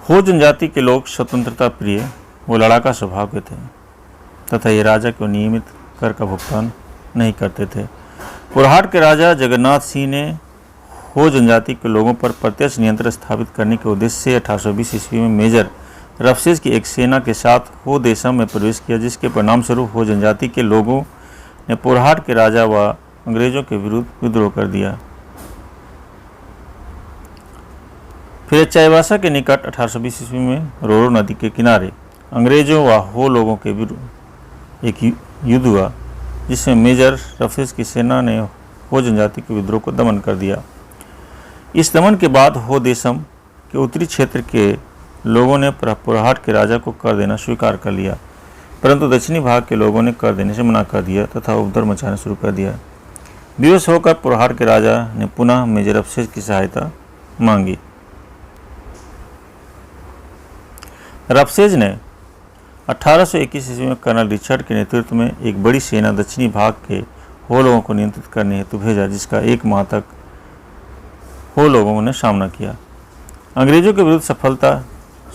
हो जनजाति के लोग स्वतंत्रता प्रिय व लड़ाका स्वभाव के थे तथा ये राजा को नियमित कर का भुगतान नहीं करते थे। पोरहाट के राजा जगन्नाथ सिंह ने हो जनजाति के लोगों पर प्रत्यक्ष नियंत्रण स्थापित करने के उद्देश्य से 1820 ईस्वी में मेजर रफसेज की एक सेना के साथ हो देशम में प्रवेश किया, जिसके परिणामस्वरूप हो जनजाति के लोगों ने पोरहाट के राजा व अंग्रेजों के विरुद्ध विद्रोह कर दिया। फिर चाईबासा के निकट 1820 ईस्वी में रोरो नदी के किनारे अंग्रेजों व हो लोगों के विरुद्ध एक युद्ध हुआ, जिसमें मेजर रफसेज की सेना ने हो जनजाति के विद्रोह को दमन कर दिया। इस दमन के बाद हो देशम के उत्तरी क्षेत्र के लोगों ने पोरहाट के राजा को कर देना स्वीकार कर लिया, परंतु दक्षिणी भाग के लोगों ने कर देने से मना कर दिया तथा उपद्रव मचाना शुरू कर दिया। विवश होकर पोरहाट के राजा ने पुनः मेजर रफसेज की सहायता मांगी। रफसेज ने 1821 ईस्वी में कर्नल रिचर्ड के नेतृत्व में एक बड़ी सेना दक्षिणी भाग के हो लोगों को नियंत्रित करने हेतु भेजा, जिसका 1 माह तक हो लोगों ने सामना किया। अंग्रेजों के विरुद्ध सफलता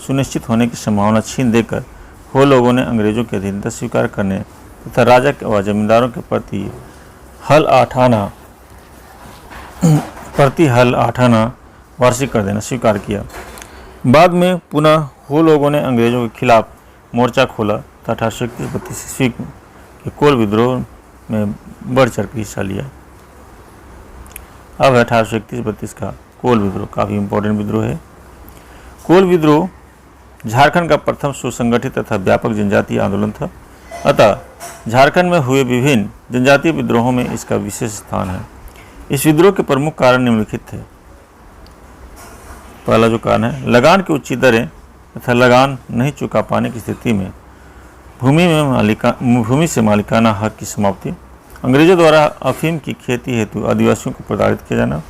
सुनिश्चित होने की संभावना छीन देकर हो लोगों ने अंग्रेजों की अधीनता स्वीकार करने तथा राजा व जमींदारों के प्रति हल 8 आना प्रति हल 8 आना वार्षिक कर देना स्वीकार किया। बाद में पुनः हो लोगों ने अंग्रेजों के खिलाफ मोर्चा खोला तथा 1831-32 ईस्वी के कोल विद्रोह में बढ़ चढ़ कर हिस्सा लिया। अब 1831-32 का कोल विद्रोह काफ़ी इम्पोर्टेंट विद्रोह है। कोल विद्रोह झारखंड का प्रथम सुसंगठित तथा व्यापक जनजातीय आंदोलन था, अतः झारखंड में हुए विभिन्न जनजातीय विद्रोहों में इसका विशेष स्थान है। इस विद्रोह के प्रमुख कारण निम्नलिखित थे। पहला जो कारण है, लगान की उच्च दरें तथा लगान नहीं चुका पाने की स्थिति में भूमि से मालिकाना हक की समाप्ति, अंग्रेजों द्वारा अफीम की खेती हेतु आदिवासियों को प्रताड़ित किया जाना,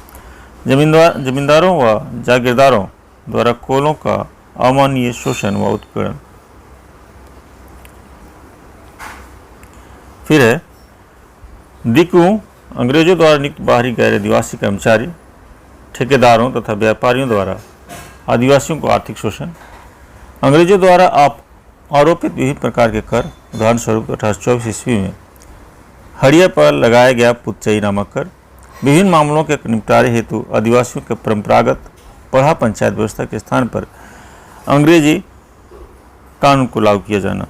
जमींदारों व जागीरदारों द्वारा कोलों का अमानवीय शोषण व उत्पीड़न। फिर है दिकू, अंग्रेजों द्वारा नियुक्त बाहरी गैर आदिवासी कर्मचारी, ठेकेदारों तथा व्यापारियों द्वारा आदिवासियों को आर्थिक शोषण, अंग्रेजों द्वारा आरोपित विभिन्न प्रकार के कर, उदाहरण स्वरूप 1824 ईस्वी में हड़िया पर लगाया गया पुतचई नामक कर, विभिन्न मामलों के निपटारे हेतु आदिवासियों के परंपरागत पढ़ा पंचायत व्यवस्था के स्थान पर अंग्रेजी कानून को लागू किया जाना।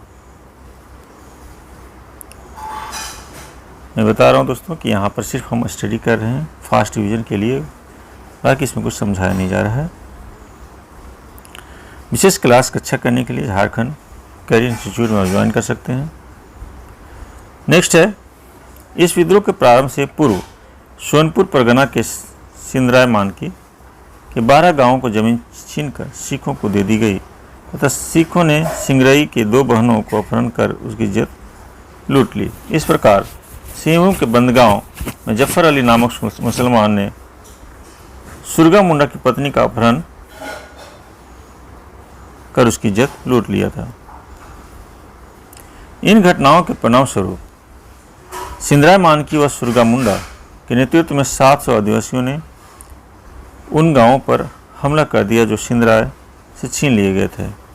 मैं बता रहा हूँ दोस्तों कि यहाँ पर सिर्फ हम स्टडी कर रहे हैं फास्ट रिवीजन के लिए, बाकी इसमें कुछ समझाया नहीं जा रहा है। विशेष क्लास कक्षा करने के लिए झारखंड कैरियर इंस्टीट्यूट में ज्वाइन कर सकते हैं। नेक्स्ट है, इस विद्रोह के प्रारंभ से पूर्व सोनपुर परगना के सिंदराय मानकी के 12 गांवों को जमीन छीनकर सिखों को दे दी गई तथा सिखों ने सिंगरई के 2 बहनों को अपहरण कर उसकी इज्जत लूट ली। इस प्रकार सिंहभूम के बंदगांव में जफर अली नामक मुसलमान ने सुरगा मुंडा की पत्नी का अपहरण कर उसकी इज्जत लूट लिया था। इन घटनाओं के परिणाम स्वरूप सिंदराय मानकी व सुरगा मुंडा के नेतृत्व में 700 आदिवासियों ने उन गांवों पर हमला कर दिया जो सिंदराय से छीन लिए गए थे।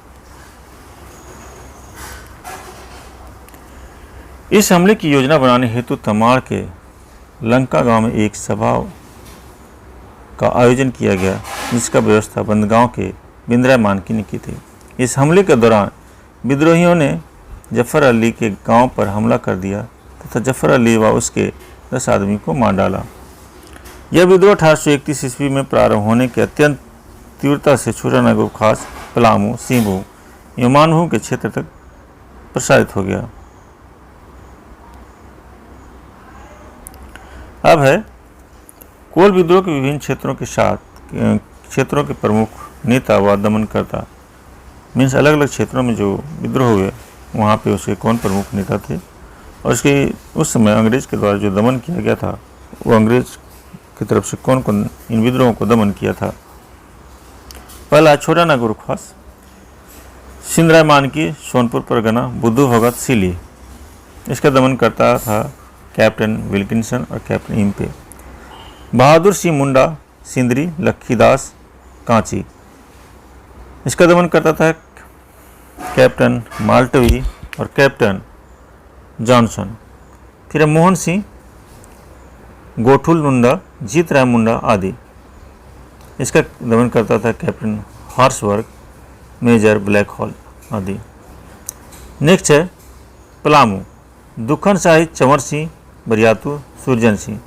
इस हमले की योजना बनाने हेतु तमाड़ के लंका गांव में एक सभा का आयोजन किया गया, जिसका व्यवस्था बंदगांव के बिंद्राय मानकी ने की थी। इस हमले के दौरान विद्रोहियों ने जफर अली के गांव पर हमला कर दिया तथा जफर अली व उसके 10 आदमी को मार डाला। यह विद्रोह 1831 ईस्वी में प्रारंभ होने के अत्यंत तीव्रता से छोटानागपुर खास, पलामू, सिंहभूम एवं मानभूम के क्षेत्र तक प्रसारित हो गया। अब है कोल विद्रोह के विभिन्न क्षेत्रों के प्रमुख नेता व दमनकर्ता, मीन्स अलग अलग क्षेत्रों में जो विद्रोह हुए वहाँ पे उसके कौन प्रमुख नेता थे और उसके उस समय अंग्रेज के द्वारा जो दमन किया गया था वो अंग्रेज की तरफ से कौन कौन इन विद्रोहों को दमन किया था। पहला छोटानागपुर खास, सिंदराय मानकी सोनपुर परगना, बुद्धू भगत सिली। इसका दमन करता था कैप्टन विल्किंसन और कैप्टन इम्पे। बहादुर सिंह मुंडा सिंदरी, लखीदास कांची। इसका दमन करता था कैप्टन माल्टवी और कैप्टन जॉनसन। फिर मोहन सिंह, गोठुल मुंडा, जीतराय मुंडा आदि। इसका दमन करता था कैप्टन हॉर्सवर्ग, मेजर ब्लैक हॉल आदि। नेक्स्ट है पलामू, दुखन शाही, चंवर सिंह बरियातू, सुरजन सिंह।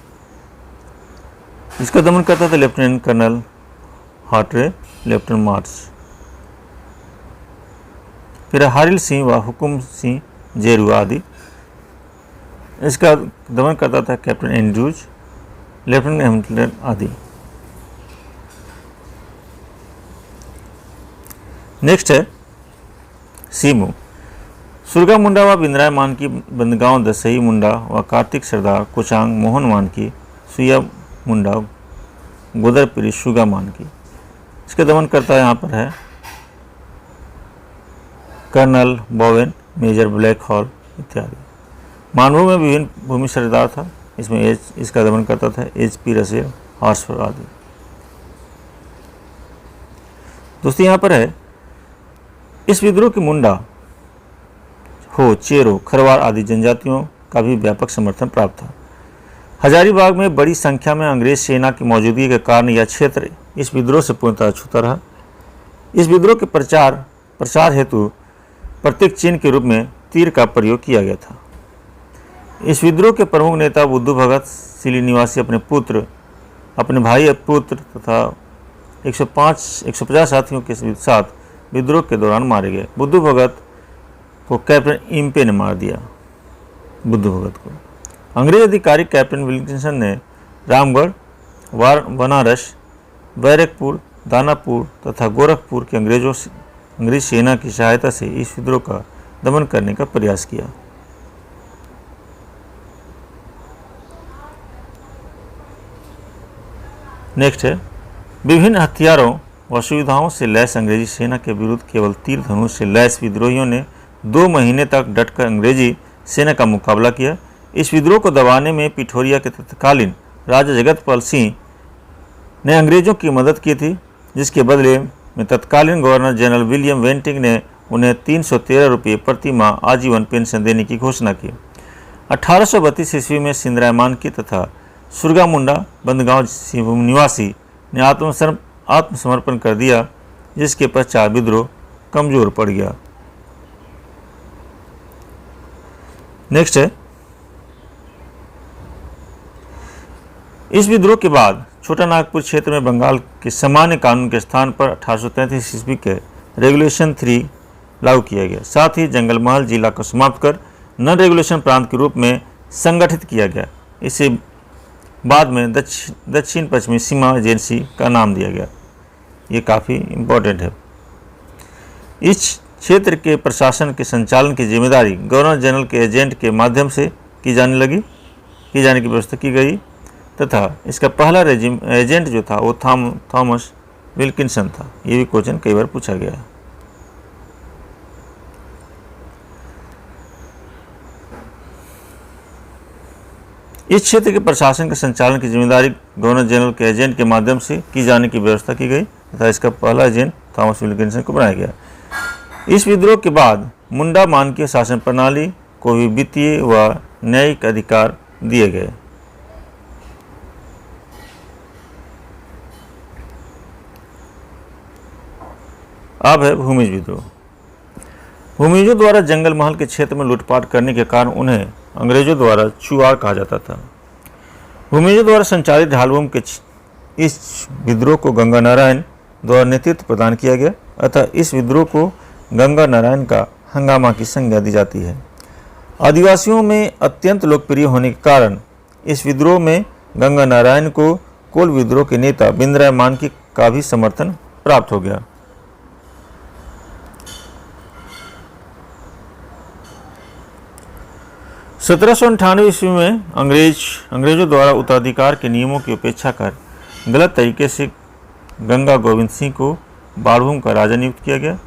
इसका दमन करता था लेफ्टिनेंट कर्नल हार्टरे, लेफ्टिनेंट मार्च। फिर हारिल सिंह व हुकुम सिंह जेरू आदि। इसका दमन करता था कैप्टन एंड्रूज, लेफ्टिनेंट हैमिल्टन आदि। नेक्स्ट है सीमू, सुरगा मुंडा व बिंद्राय मानकी, बंदगांव दसई मुंडा व कार्तिक सरदार, कुचांग मोहन मानकी, सुया मुंडा, गोदरपिरी शुगा मानकी। इसका दमन करता यहाँ पर है Colonel Bowen, Major Black Hall इत्यादि। मानवों में विभिन्न भूमि सरदार था, इसमें इसका दमन करता था HP रसेल, हॉर्सफोर्ड आदि। दोस्तों यहाँ पर है इस विद्रोह के मुंडा, हो, चेरो, खरवार आदि जनजातियों का भी व्यापक समर्थन प्राप्त था। हजारीबाग में बड़ी संख्या में अंग्रेज सेना की मौजूदगी के कारण यह क्षेत्र इस विद्रोह से पूर्णतः छूता रहा। इस विद्रोह के प्रचार हेतु प्रतीक चिन्ह के रूप में तीर का प्रयोग किया गया था। इस विद्रोह के प्रमुख नेता बुद्धू भगत सिली निवासी अपने भाई पुत्र तथा 150 साथियों के साथ विद्रोह के दौरान मारे गए। बुद्धू भगत को कैप्टन इम्पे ने मार दिया। बुद्धू भगत को अंग्रेज अधिकारी कैप्टन विल्किंसन ने रामगढ़, बनारस, बैरकपुर, दानापुर तथा गोरखपुर के अंग्रेज सेना की सहायता से इस विद्रोह का दमन करने का प्रयास किया। नेक्स्ट है, विभिन्न हथियारों व सुविधाओं से लैस अंग्रेजी सेना के विरुद्ध केवल तीर धनुष से लैस विद्रोहियों ने 2 महीने तक डटकर अंग्रेजी सेना का मुकाबला किया। इस विद्रोह को दबाने में पिठोरिया के तत्कालीन राजा जगतपाल सिंह ने अंग्रेजों की मदद की थी, जिसके बदले में तत्कालीन गवर्नर जनरल विलियम वेंटिंग ने उन्हें 313 रुपये प्रति माह आजीवन पेंशन देने की घोषणा की। 1832 ईस्वी में सिंधराय मानकी तथा सुरगा मुंडा बंदगांव सिंहभूम निवासी ने आत्मसमर्पण कर दिया, जिसके पश्चात विद्रोह कमजोर पड़ गया। नेक्स्ट है, इस विद्रोह के बाद छोटा नागपुर क्षेत्र में बंगाल के सामान्य कानून के स्थान पर 1833 ईस्वी के रेगुलेशन 3 लागू किया गया। साथ ही जंगल महल जिला को समाप्त कर नन रेगुलेशन प्रांत के रूप में संगठित किया गया। इसे बाद में दक्षिण पश्चिमी सीमा एजेंसी का नाम दिया गया। ये काफ़ी इम्पोर्टेंट है। इस क्षेत्र के प्रशासन के संचालन की जिम्मेदारी गवर्नर जनरल के एजेंट के माध्यम से की जाने की व्यवस्था की गई तथा इसका पहला एजेंट जो था वो थॉमस विल्किंसन था। ये भी क्वेश्चन कई बार पूछा गया है। इस क्षेत्र के प्रशासन के संचालन की जिम्मेदारी गवर्नर जनरल के एजेंट के माध्यम से की जाने की व्यवस्था की गई तथा इसका पहला एजेंट थॉमस विल्किंसन को बनाया गया। इस विद्रोह के बाद मुंडा मानकीय शासन प्रणाली को भी वित्तीय व न्यायिक अधिकार दिए गए। अब है भूमिज विद्रोह। भूमिजों द्वारा जंगल महल के क्षेत्र में लूटपाट करने के कारण उन्हें अंग्रेजों द्वारा चुआड़ कहा जाता था। भूमिजों द्वारा संचालित ढालवों के इस विद्रोह को गंगा नारायण द्वारा नेतृत्व प्रदान किया गया, अतः इस विद्रोह को गंगा नारायण का हंगामा की संज्ञा दी जाती है। आदिवासियों में अत्यंत लोकप्रिय होने के कारण इस विद्रोह में गंगा नारायण को कोल विद्रोह के नेता बिंद्राय मानकी का भी समर्थन प्राप्त हो गया। सत्रह ईस्वी में अंग्रेजों द्वारा उत्तराधिकार के नियमों की उपेक्षा कर गलत तरीके से गंगा गोविंद सिंह को बाड़भूम का राजा नियुक्त किया गया।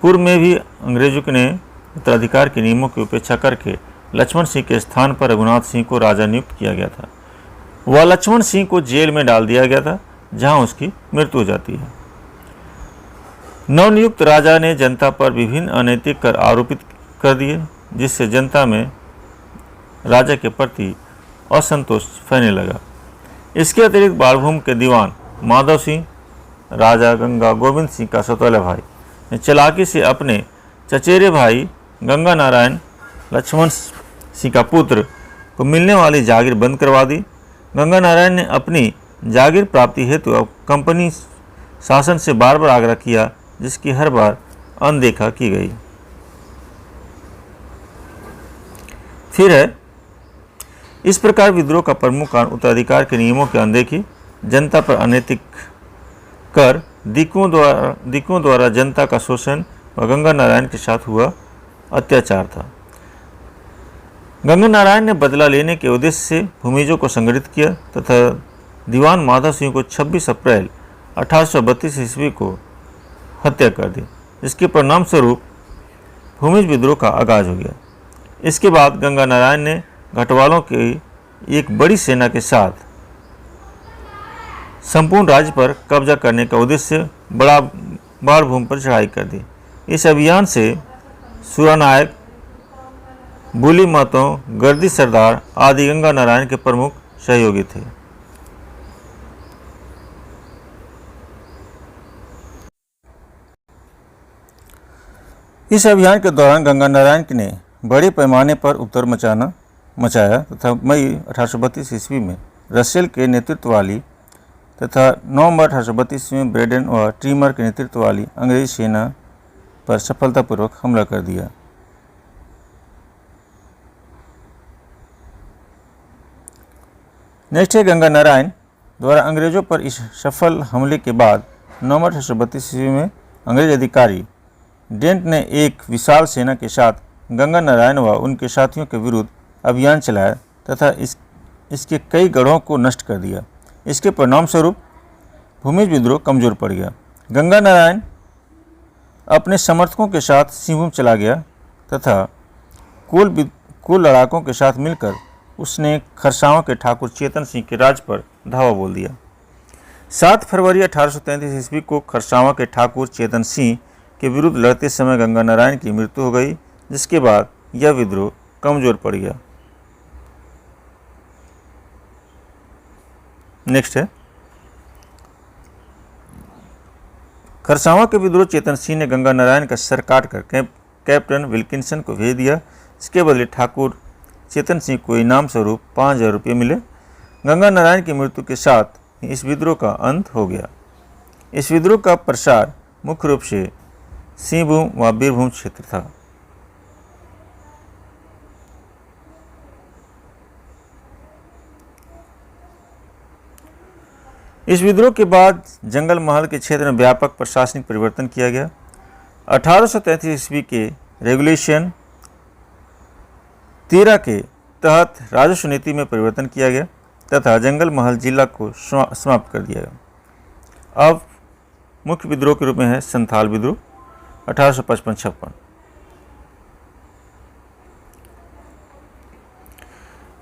पूर्व में भी अंग्रेजों ने उत्तराधिकार के नियमों की उपेक्षा करके लक्ष्मण सिंह के स्थान पर रघुनाथ सिंह को राजा नियुक्त किया गया था। वह लक्ष्मण सिंह को जेल में डाल दिया गया था, जहां उसकी मृत्यु हो जाती है। नवनियुक्त राजा ने जनता पर विभिन्न अनैतिक कर आरोपित कर दिए, जिससे जनता में राजा के प्रति असंतोष फैलने लगा। इसके अतिरिक्त बाड़भूम के दीवान माधव सिंह राजा गंगा गोविंद सिंह का सौतेला भाई ने चालाकी से अपने चचेरे भाई गंगा नारायण लक्ष्मण सिंह का पुत्र को मिलने वाली जागीर बंद करवा दी। गंगा नारायण ने अपनी जागीर प्राप्ति हेतु अब कंपनी शासन से बार बार आग्रह किया, जिसकी हर बार अनदेखा की गई। फिर है, इस प्रकार विद्रोह का प्रमुख कारण उत्तराधिकार के नियमों की अनदेखी, जनता पर अनैतिक कर, दिकुओं द्वारा जनता का शोषण व गंगा नारायण के साथ हुआ अत्याचार था। गंगा नारायण ने बदला लेने के उद्देश्य से भूमिजों को संगठित किया तथा दीवान माधव सिंह को 26 अप्रैल 1832 ईस्वी को हत्या कर दी, जिसके परिणाम स्वरूप भूमिज विद्रोह का आगाज हो गया। इसके बाद गंगा नारायण ने घटवालों की एक बड़ी सेना के साथ संपूर्ण राज्य पर कब्जा करने का उद्देश्य बाड़भूम पर चढ़ाई कर दी। इस अभियान से सुरानायक, बुली महतो, गर्दी सरदार आदि गंगा नारायण के प्रमुख सहयोगी थे। इस अभियान के दौरान गंगा नारायण ने बड़े पैमाने पर उपद्रव मचाया तथा मई 1832 ईस्वी में रसेल के नेतृत्व वाली तथा नवंबर 1832 में ब्रेडन व ट्रीमर के नेतृत्व वाली अंग्रेजी सेना पर सफलतापूर्वक हमला कर दिया। नेक्स्ट है गंगा नारायण द्वारा अंग्रेजों पर इस सफल हमले के बाद नवंबर 1832 ईस्वी में अंग्रेज अधिकारी डेंट ने एक विशाल सेना के साथ गंगा नारायण व उनके साथियों के विरुद्ध अभियान चलाया तथा इसके कई गढ़ों को नष्ट कर दिया। इसके परिणाम स्वरूप भूमिज विद्रोह कमजोर पड़ गया। गंगा नारायण अपने समर्थकों के साथ सिंहभूम चला गया तथा कुल लड़ाकों के साथ मिलकर उसने खरसावां के ठाकुर चेतन सिंह के राज पर धावा बोल दिया। 7 फरवरी 1833 ईस्वी को खरसावां के ठाकुर चेतन सिंह के विरुद्ध लड़ते समय गंगा नारायण की मृत्यु हो गई, जिसके बाद यह विद्रोह कमजोर पड़ गया। नेक्स्ट है खरसावां के विद्रोह चेतन सिंह ने गंगा नारायण का सर काटकर कैप्टन विल्किंसन को भेज दिया। इसके बदले ठाकुर चेतन सिंह को इनाम स्वरूप 5000 रुपये मिले। गंगा नारायण की मृत्यु के साथ इस विद्रोह का अंत हो गया। इस विद्रोह का प्रसार मुख्य रूप से सिंहभूम व बीरभूम क्षेत्र था। इस विद्रोह के बाद जंगल महल के क्षेत्र में व्यापक प्रशासनिक परिवर्तन किया गया। 1833 ईस्वी के रेगुलेशन 13 के तहत राजस्व नीति में परिवर्तन किया गया तथा जंगल महल जिला को समाप्त कर दिया गया। अब मुख्य विद्रोह के रूप में है संथाल विद्रोह 1855-56।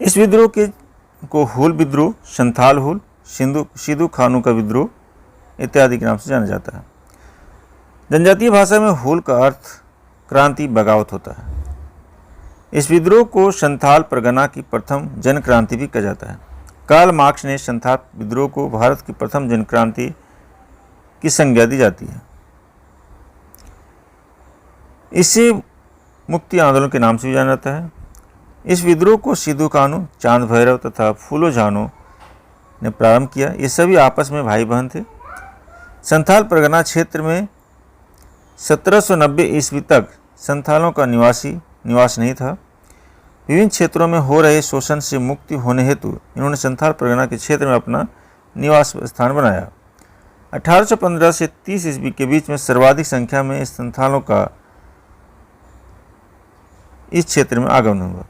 इस विद्रोह को हुल विद्रोह, संथाल हुल, सिद्धू खानों का विद्रोह इत्यादि के नाम से जाना जाता है। जनजातीय भाषा में हुल का अर्थ क्रांति, बगावत होता है। इस विद्रोह को संथाल परगना की प्रथम जन क्रांति भी कहा जाता है। कार्ल मार्क्स ने संथाल विद्रोह को भारत की प्रथम जन क्रांति की संज्ञा दी जाती है। इसे मुक्ति आंदोलन के नाम से भी जाना जाता है। इस विद्रोह को सिद्धू कानू, चांद भैरव तथा फूलो झानो ने प्रारंभ किया। ये सभी आपस में भाई बहन थे। संथाल परगना क्षेत्र में 1790 ईस्वी तक संथालों का निवास नहीं था। विभिन्न क्षेत्रों में हो रहे शोषण से मुक्ति होने हेतु इन्होंने संथाल परगना के क्षेत्र में अपना निवास स्थान बनाया। 1815 से 30 ईस्वी के बीच में सर्वाधिक संख्या में संथालों का इस क्षेत्र में आगमन हुआ।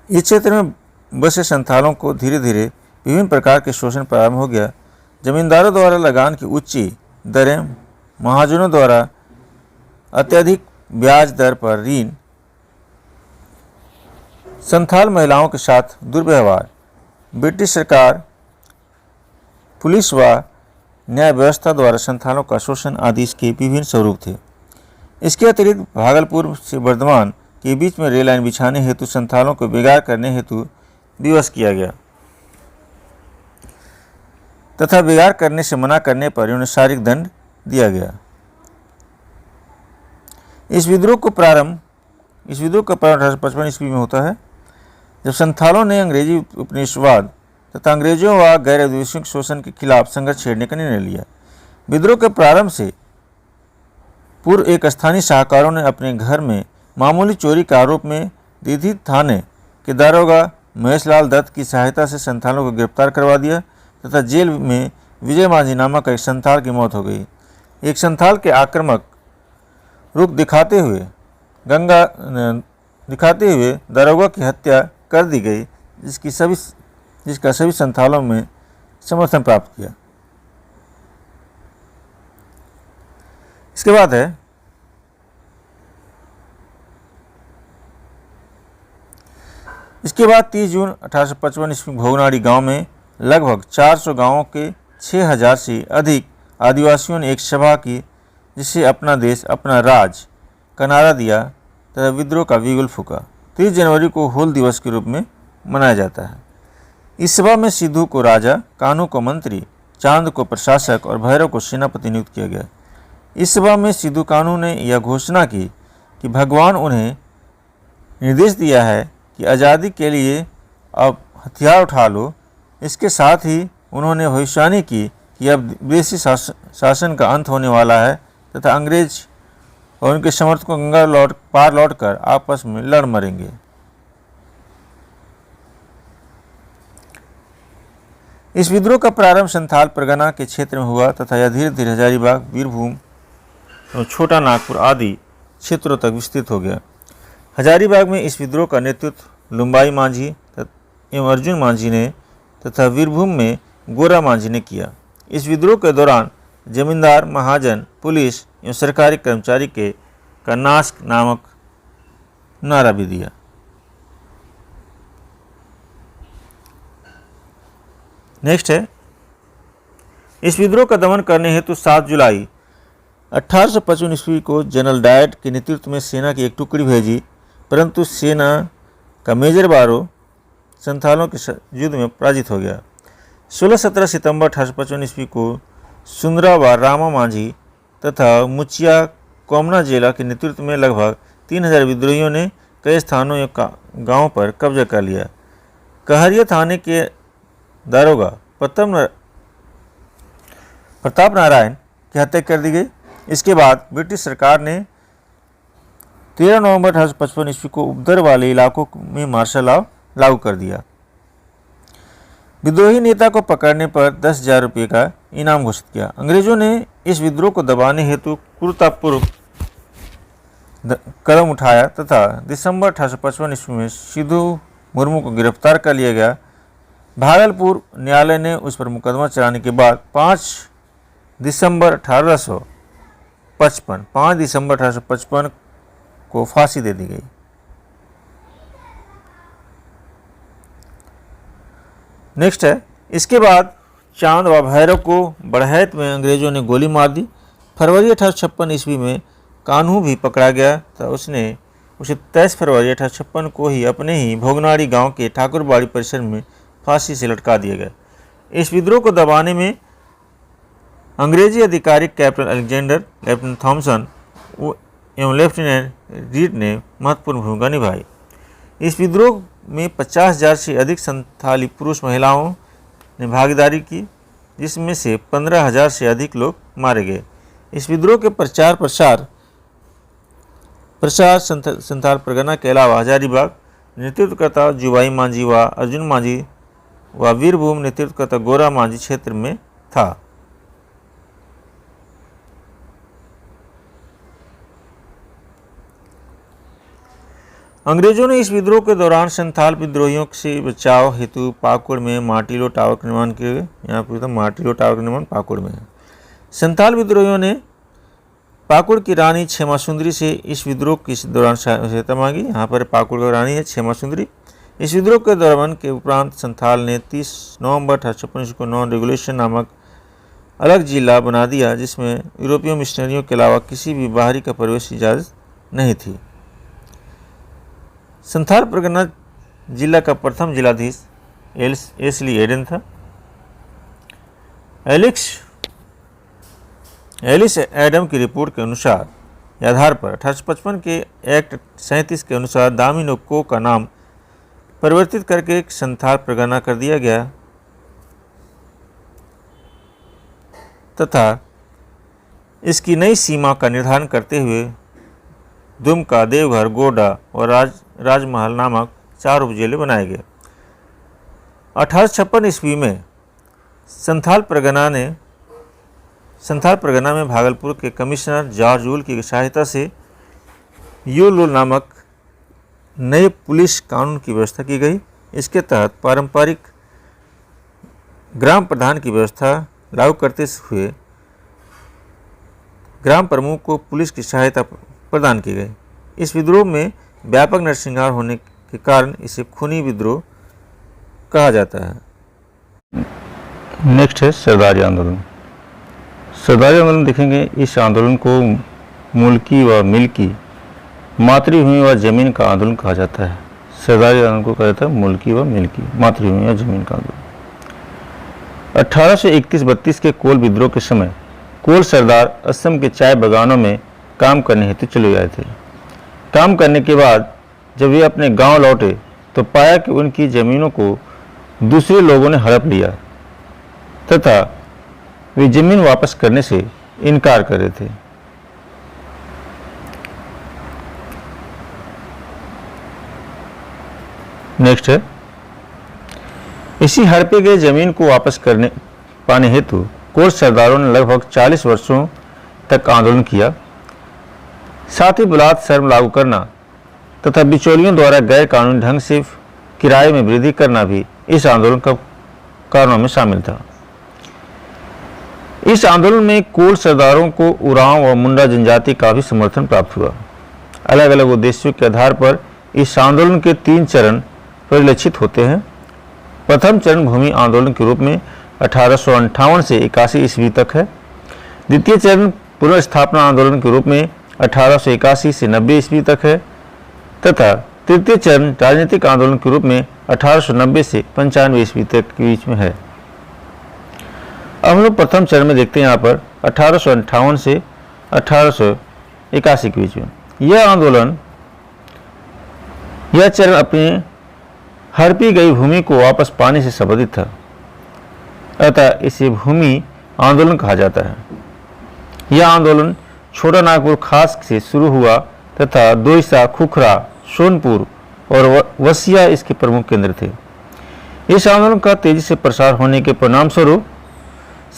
इस क्षेत्र में बसे संथालों को धीरे धीरे विभिन्न प्रकार के शोषण प्रारंभ हो गया। जमींदारों द्वारा लगान की ऊंची दरें, महाजनों द्वारा अत्यधिक ब्याज दर पर ऋण, संथाल महिलाओं के साथ दुर्व्यवहार, ब्रिटिश सरकार, पुलिस व न्याय व्यवस्था द्वारा संथालों का शोषण आदि इसके विभिन्न स्वरूप थे। इसके अतिरिक्त भागलपुर से बर्धमान के बीच में रेल लाइन बिछाने हेतु संथालों को बेगार करने हेतु विवश किया गया तथा बेगार करने से मना करने पर उन्हें शारीरिक दंड दिया गया। इस विद्रोह का प्रारंभ 1855 ईस्वी में होता है, जब संथालों ने अंग्रेजी उपनिवेशवाद तथा अंग्रेजों व गैर आदिवासियों के शोषण के खिलाफ संघर्ष छेड़ने का निर्णय लिया। विद्रोह के प्रारंभ से पूर्व एक स्थानीय शाहकारों ने अपने घर में मामूली चोरी के आरोप में दीधी थाने के दारोगा महेशलाल दत्त की सहायता से संथालों को गिरफ्तार करवा दिया तथा जेल में विजय माझी नामक एक संथाल की मौत हो गई। एक संथाल के आक्रामक रुख दिखाते हुए दारोगा की हत्या कर दी गई, जिसका सभी संथालों में समर्थन प्राप्त किया। इसके बाद है इसके बाद 30 जून 1855 ईस्वी भोगनाड़ी गांव में लगभग 400 गांवों के 6000 से अधिक आदिवासियों ने एक सभा की, जिसे अपना देश अपना राज का नारा दिया तथा विद्रोह का बिगुल फूका। 30 जनवरी को हूल दिवस के रूप में मनाया जाता है। इस सभा में सिद्धू को राजा, कान्हू को मंत्री, चांद को प्रशासक और भैरव को सेनापति नियुक्त किया गया। इस सभा में सिद्धू कान्हू ने यह घोषणा की कि भगवान उन्हें निर्देश दिया है कि आज़ादी के लिए अब हथियार उठा लो। इसके साथ ही उन्होंने भविष्यवाणी की कि अब विदेशी शासन का अंत होने वाला है तथा अंग्रेज और उनके समर्थकों गंगा पार लौटकर आपस में लड़ मरेंगे। इस विद्रोह का प्रारंभ संथाल परगना के क्षेत्र में हुआ तथा यह धीरे धीरे हजारीबाग, बीरभूम और छोटा नागपुर आदि क्षेत्रों तक विस्तृत हो गया। हजारीबाग में इस विद्रोह का नेतृत्व लुम्बाई मांझी एवं अर्जुन मांझी ने तथा बीरभूम में गोरा मांझी ने किया। इस विद्रोह के दौरान जमींदार, महाजन, पुलिस एवं सरकारी कर्मचारी का नाश नामक नारा भी दिया। नेक्स्ट है, इस विद्रोह का दमन करने हेतु 7 जुलाई 1855 ईस्वी को जनरल डायट के नेतृत्व में सेना की एक टुकड़ी भेजी, परंतु सेना का मेजर बारो संथालों के युद्ध में पराजित हो गया। 16-17 सितंबर 1855 ईस्वी को सुंदरा व रामा मांझी तथा मुचिया कोमना जेला के नेतृत्व में लगभग 3000 विद्रोहियों ने कई स्थानों या गांवों पर कब्जा कर लिया। कहरिया थाने के दारोगा प्रताप नारायण की हत्या कर दी गई। इसके बाद ब्रिटिश सरकार ने 13 नवंबर 1855 ईस्वी को उपद्रव वाले इलाकों में मार्शल लॉ लागू कर दिया। विद्रोही नेता को पकड़ने पर 10,000 रुपये का इनाम घोषित किया। अंग्रेजों ने इस विद्रोह को दबाने हेतु क्रूरतापूर्वक कदम उठाया तथा दिसंबर 1855 ईस्वी में सिद्धू मुर्मू को गिरफ्तार कर लिया गया। भागलपुर न्यायालय ने उस पर मुकदमा चलाने के बाद 5 दिसंबर 1855 को फांसी दे दी गई। नेक्स्ट है, इसके बाद चांद व भैरव को बड़हैत में अंग्रेजों ने गोली मार दी। फरवरी 1856 ईस्वी में कान्हू भी पकड़ा गया था। उसे 23 फरवरी 1856 को ही अपने ही भोगनाड़ी गांव के ठाकुरबाड़ी परिसर में फांसी से लटका दिया गया। इस विद्रोह को दबाने में अंग्रेजी अधिकारी कैप्टन अलेक्जेंडर, लेफ्टिनेंट थॉमसन एवं लेफ्टिनेंट रीड ने महत्वपूर्ण भूमिका निभाई। इस विद्रोह में 50,000 से अधिक संथाली पुरुष महिलाओं ने भागीदारी की, जिसमें से 15,000 से अधिक लोग मारे गए। इस विद्रोह के प्रचार संथाल परगना के अलावा हजारीबाग नेतृत्वकर्ता जुबाई मांझी व अर्जुन मांझी व वीरभूम नेतृत्वकर्ता गोरा मांझी क्षेत्र में था। अंग्रेजों ने इस विद्रोह के दौरान संथाल विद्रोहियों से बचाव हेतु पाकुड़ में मार्टिलो टावर का निर्माण किया। यहाँ पर मार्टिलो टावर का निर्माण पाकुड़ में है। संथाल विद्रोहियों ने पाकुड़ की रानी क्षेमा सुंदरी से इस विद्रोह के दौरान सहायता मांगी। यहाँ पर पाकुड़ की रानी है क्षेमा सुंदरी। इस विद्रोह के दौरान के उपरांत संथाल ने 30 नवंबर 1856 को नॉन रेगुलेशन नामक अलग जिला बना दिया, जिसमें यूरोपीय मिशनरियों के अलावा किसी भी बाहरी का प्रवेश इजाज़त नहीं थी। संथाल परगना जिला का प्रथम जिलाधीश एसली एडन था। एलिस एडम की रिपोर्ट के अनुसार या आधार पर 1855 के एक्ट 37 के अनुसार दामिनो को का नाम परिवर्तित करके संथाल परगना कर दिया गया तथा इसकी नई सीमा का निर्धारण करते हुए दुमका, देवघर, गोड्डा और राजमहल नामक 4 उपजिले बनाए गए। 1856 ईस्वी में संथाल परगना में भागलपुर के कमिश्नर जॉर्ज वुल की सहायता से यूलुल नामक नए पुलिस कानून की व्यवस्था की गई। इसके तहत पारंपरिक ग्राम प्रधान की व्यवस्था लागू करते हुए ग्राम प्रमुख को पुलिस की सहायता प्रदान की गई। इस विद्रोह में व्यापक नरसंहार होने के कारण इसे खूनी विद्रोह कहा जाता है। नेक्स्ट है सरदारी आंदोलन। सरदारी आंदोलन देखेंगे, इस आंदोलन को मुल्की व मिल्की मातृभूमि व जमीन का आंदोलन कहा जाता है। सरदारी आंदोलन को कहा जाता है मुल्की व मिल्की, मातृभूमि व जमीन का आंदोलन। 1831-32 के कोल विद्रोह के समय कोल सरदार असम के चाय बागानों में काम करने हेतु चले गए थे। काम करने के बाद जब वे अपने गांव लौटे तो पाया कि उनकी जमीनों को दूसरे लोगों ने हड़प लिया तथा वे जमीन वापस करने से इनकार कर रहे थे। नेक्स्ट है, इसी हड़पे गए जमीन को वापस पाने हेतु कोल सरदारों ने लगभग 40 वर्षों तक आंदोलन किया। साथ ही बलात् शर्म लागू करना तथा बिचौलियों द्वारा गैर कानूनी ढंग से किराए में वृद्धि करना भी इस आंदोलन का कारणों में शामिल था। इस आंदोलन में कोल सरदारों को उरांव व मुंडा जनजाति का भी समर्थन प्राप्त हुआ। अलग अलग उद्देश्यों के आधार पर इस आंदोलन के 3 चरण परिलक्षित होते हैं। प्रथम चरण भूमि आंदोलन के रूप में 1858 से 81 ईस्वी तक है। द्वितीय चरण पुनर्स्थापना आंदोलन के रूप में 1881 से 90 ईस्वी तक है तथा तृतीय चरण राजनीतिक आंदोलन के रूप में 1890 से 95 ईस्वी तक के बीच में है। अब हम लोग प्रथम चरण में देखते हैं यहाँ पर 1858 से 1881 के बीच में। यह चरण अपने हड़पी गई भूमि को वापस पाने से संबंधित था, अतः इसे भूमि आंदोलन कहा जाता है। यह आंदोलन छोटा नागपुर खास से शुरू हुआ तथा दोईसा, खुखरा, सोनपुर और वसिया इसके प्रमुख केंद्र थे। इस आंदोलन का तेजी से प्रसार होने के परिणाम स्वरूप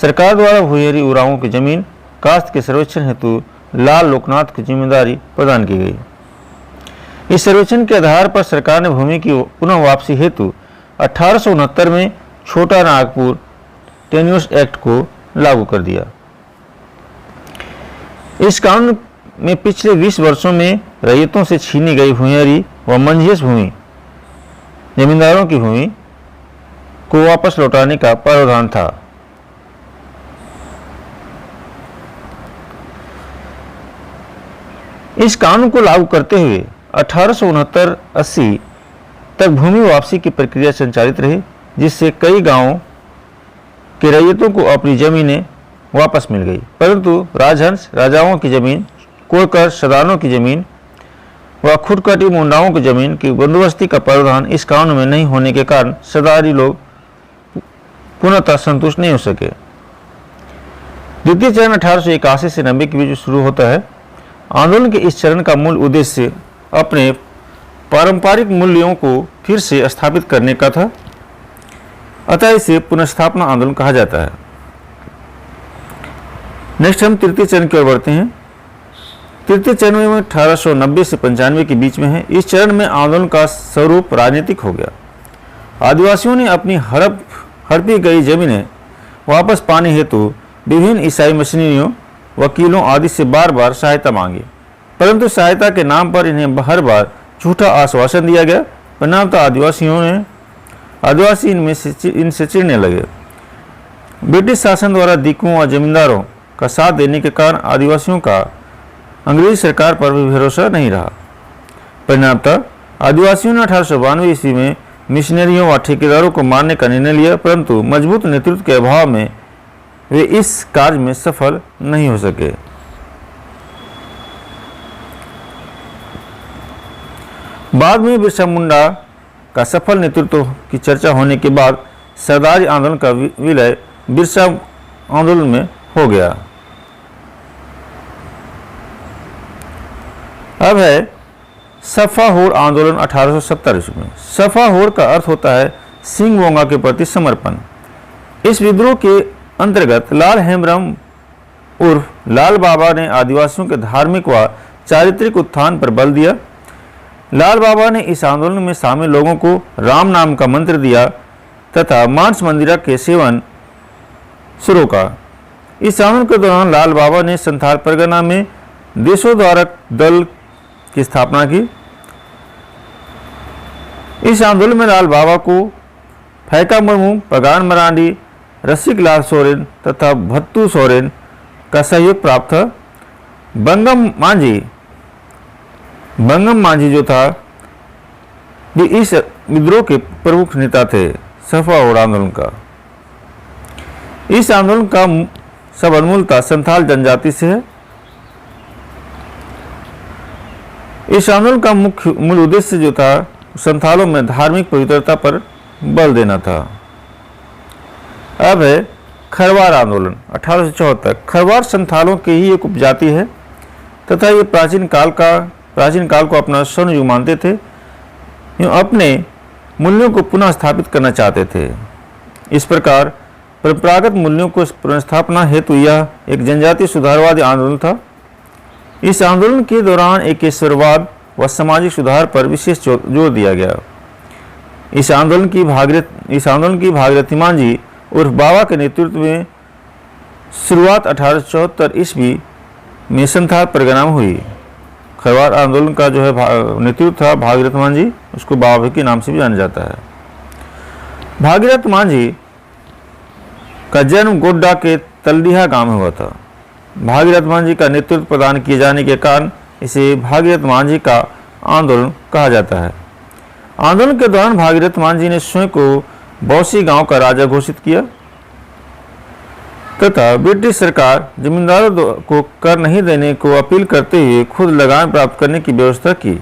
सरकार द्वारा भूयरी उरांवों की जमीन कास्त के सर्वेक्षण हेतु लाल लोकनाथ की जिम्मेदारी प्रदान की गई। इस सर्वेक्षण के आधार पर सरकार ने भूमि की पुनः वापसी हेतु 1869 में छोटा नागपुर टेन्यूर्स एक्ट को लागू कर दिया। इस कानून में पिछले 20 वर्षों में रैयतों से छीनी गई भूयरी व मंझेस भूमि जमींदारों की भूमि को वापस लौटाने का प्रावधान था। इस कानून को लागू करते हुए 1869-80 तक भूमि वापसी की प्रक्रिया संचालित रही, जिससे कई गांवों के रैयतों को अपनी जमीनें वापस मिल गई, परंतु राजहंस राजाओं की जमीन, कोरकर सदानों की जमीन व खुटकटी मुंडाओं की जमीन की बंदोबस्ती का प्रावधान इस कानून में नहीं होने के कारण सरदारी लोग पूर्णतः संतुष्ट नहीं हो सके। द्वितीय चरण 1881 से 90 के बीच शुरू होता है। आंदोलन के इस चरण का मूल उद्देश्य अपने पारंपरिक मूल्यों को फिर से स्थापित करने का था, अतः इसे पुनर्स्थापना आंदोलन कहा जाता है। नेक्स्ट हम तृतीय चरण की ओर बढ़ते हैं। तृतीय चरण में 1890 से 95 के बीच में है। इस चरण में आंदोलन का स्वरूप राजनीतिक हो गया। आदिवासियों ने अपनी हड़पी गई जमीनें वापस पाने हेतु विभिन्न ईसाई मिशनरियों, वकीलों आदि से बार बार सहायता मांगी, परंतु सहायता के नाम पर इन्हें हर बार झूठा आश्वासन दिया गया। परिणामतः आदिवासी इनसे चिढ़ने लगे। ब्रिटिश शासन द्वारा दिकुओं और जमींदारों का साथ देने के कारण आदिवासियों का अंग्रेजी सरकार पर भी भरोसा नहीं रहा। परिणामतः आदिवासियों ने 1892 ईस्वी में मिशनरियों व ठेकेदारों को मारने का निर्णय लिया, परंतु मजबूत नेतृत्व के अभाव में वे इस कार्य में सफल नहीं हो सके। बाद में बिरसा मुंडा का सफल नेतृत्व की चर्चा होने के बाद सरदारी आंदोलन का विलय बिरसा आंदोलन में हो गया। अब है सफा होड़ आंदोलन 1870 ईस्वी में। सफा होड़ का अर्थ होता है सिंह बोंगा के प्रति समर्पण। इस विद्रोह के अंतर्गत लाल हेमब्रम उर्फ लाल बाबा ने आदिवासियों के धार्मिक व चारित्रिक उत्थान पर बल दिया। लाल बाबा ने इस आंदोलन में शामिल लोगों को राम नाम का मंत्र दिया तथा मांस मंदिरा के सेवन से रोका। इस आंदोलन के दौरान लाल बाबा ने संथाल परगना में देशोद्धारक दल की स्थापना की। इस आंदोलन में लाल बाबा को फैका मुर्मू, पगान मरांडी, रसिक लाल सोरेन तथा भत्तू सोरेन का सहयोग प्राप्त था। बंगम मांझी बंगम मांझी जो था ये इस विद्रोह के प्रमुख नेता थे सफावड़ आंदोलन का। इस आंदोलन का सबब मूलतः संथाल जनजाति से है। इस आंदोलन का मूल उद्देश्य जो था संथालों में धार्मिक पवित्रता पर बल देना था। अब है खरवार आंदोलन 1874। खरवार संथालों की ही एक उपजाति है तथा ये प्राचीन काल को अपना स्वर्ण युग मानते थे। यूँ अपने मूल्यों को पुनः स्थापित करना चाहते थे। इस प्रकार परंपरागत मूल्यों को पुनर्स्थापना हेतु यह एक जनजातीय सुधारवादी आंदोलन था। इस आंदोलन के दौरान एकेश्वरवाद व सामाजिक सुधार पर विशेष जोर दिया गया। इस आंदोलन की भागीरथी मांझी उर्फ बाबा के नेतृत्व में शुरुआत 1874 ईस्वी में संथाल परगना में हुई। खरवार आंदोलन का जो है नेतृत्व था भागीरथ मांझी, उसको बाबा के नाम से भी जाना जाता है। भागीरथ मांझी का जन्म गोड्डा के तलडीहा गांव में हुआ था। भागीरथ मांझी का नेतृत्व प्रदान किए जाने के कारण इसे भागीरथ मांझी का आंदोलन कहा जाता है। आंदोलन के दौरान भागीरथ मांझी ने स्वयं को बौसी गांव का राजा घोषित किया तथा ब्रिटिश सरकार जमींदारों को कर नहीं देने को अपील करते हुए खुद लगान प्राप्त करने की व्यवस्था की।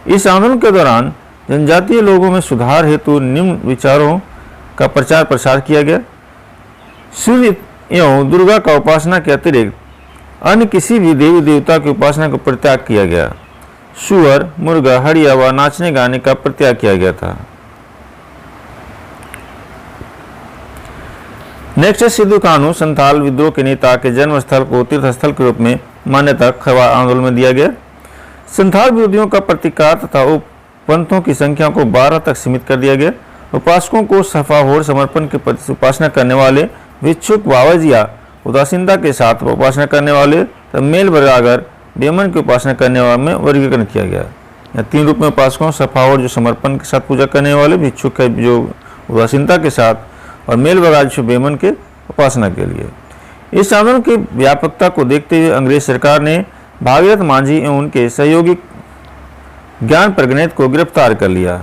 इस आंदोलन के दौरान जनजातीय लोगों में सुधार हेतु निम्न विचारों का प्रचार प्रसार किया गया। सूर्य एवं दुर्गा का उपासना के अतिरिक्त अन्य किसी भी देवी देवता की उपासना को परित्याग किया गया। सुअर, मुर्गा, हड़िया व नाचने गाने का परित्याग किया गया था। नेक्स्ट है सिद्धू कान्हू। संथाल विद्रोह के नेता के जन्म स्थल को तीर्थ स्थल के रूप में मान्यता खरवार आंदोलन में दिया गया। संथाल विरोधियों का प्रतिकार तथा उपपंथों की संख्या को 12 तक सीमित कर दिया गया। उपासकों को सफाहोर समर्पण के प्रति उपासना करने वाले, भिक्षुक, बावजिया उदासीनता के साथ उपासना करने वाले, मेल बरागर बेमन की उपासना करने वाले में वर्गीकरण किया गया। यहाँ 3 रूप में उपासकों, सफाहोर जो समर्पण के साथ पूजा करने वाले, भिक्षुक जो उदासीनता के साथ, और मेल बरागर बेमन के उपासना के लिए। इस आंदोलन की व्यापकता को देखते हुए अंग्रेज सरकार ने भागीरथ मांझी एवं उनके सहयोगी ज्ञान प्रगणित को गिरफ्तार कर लिया।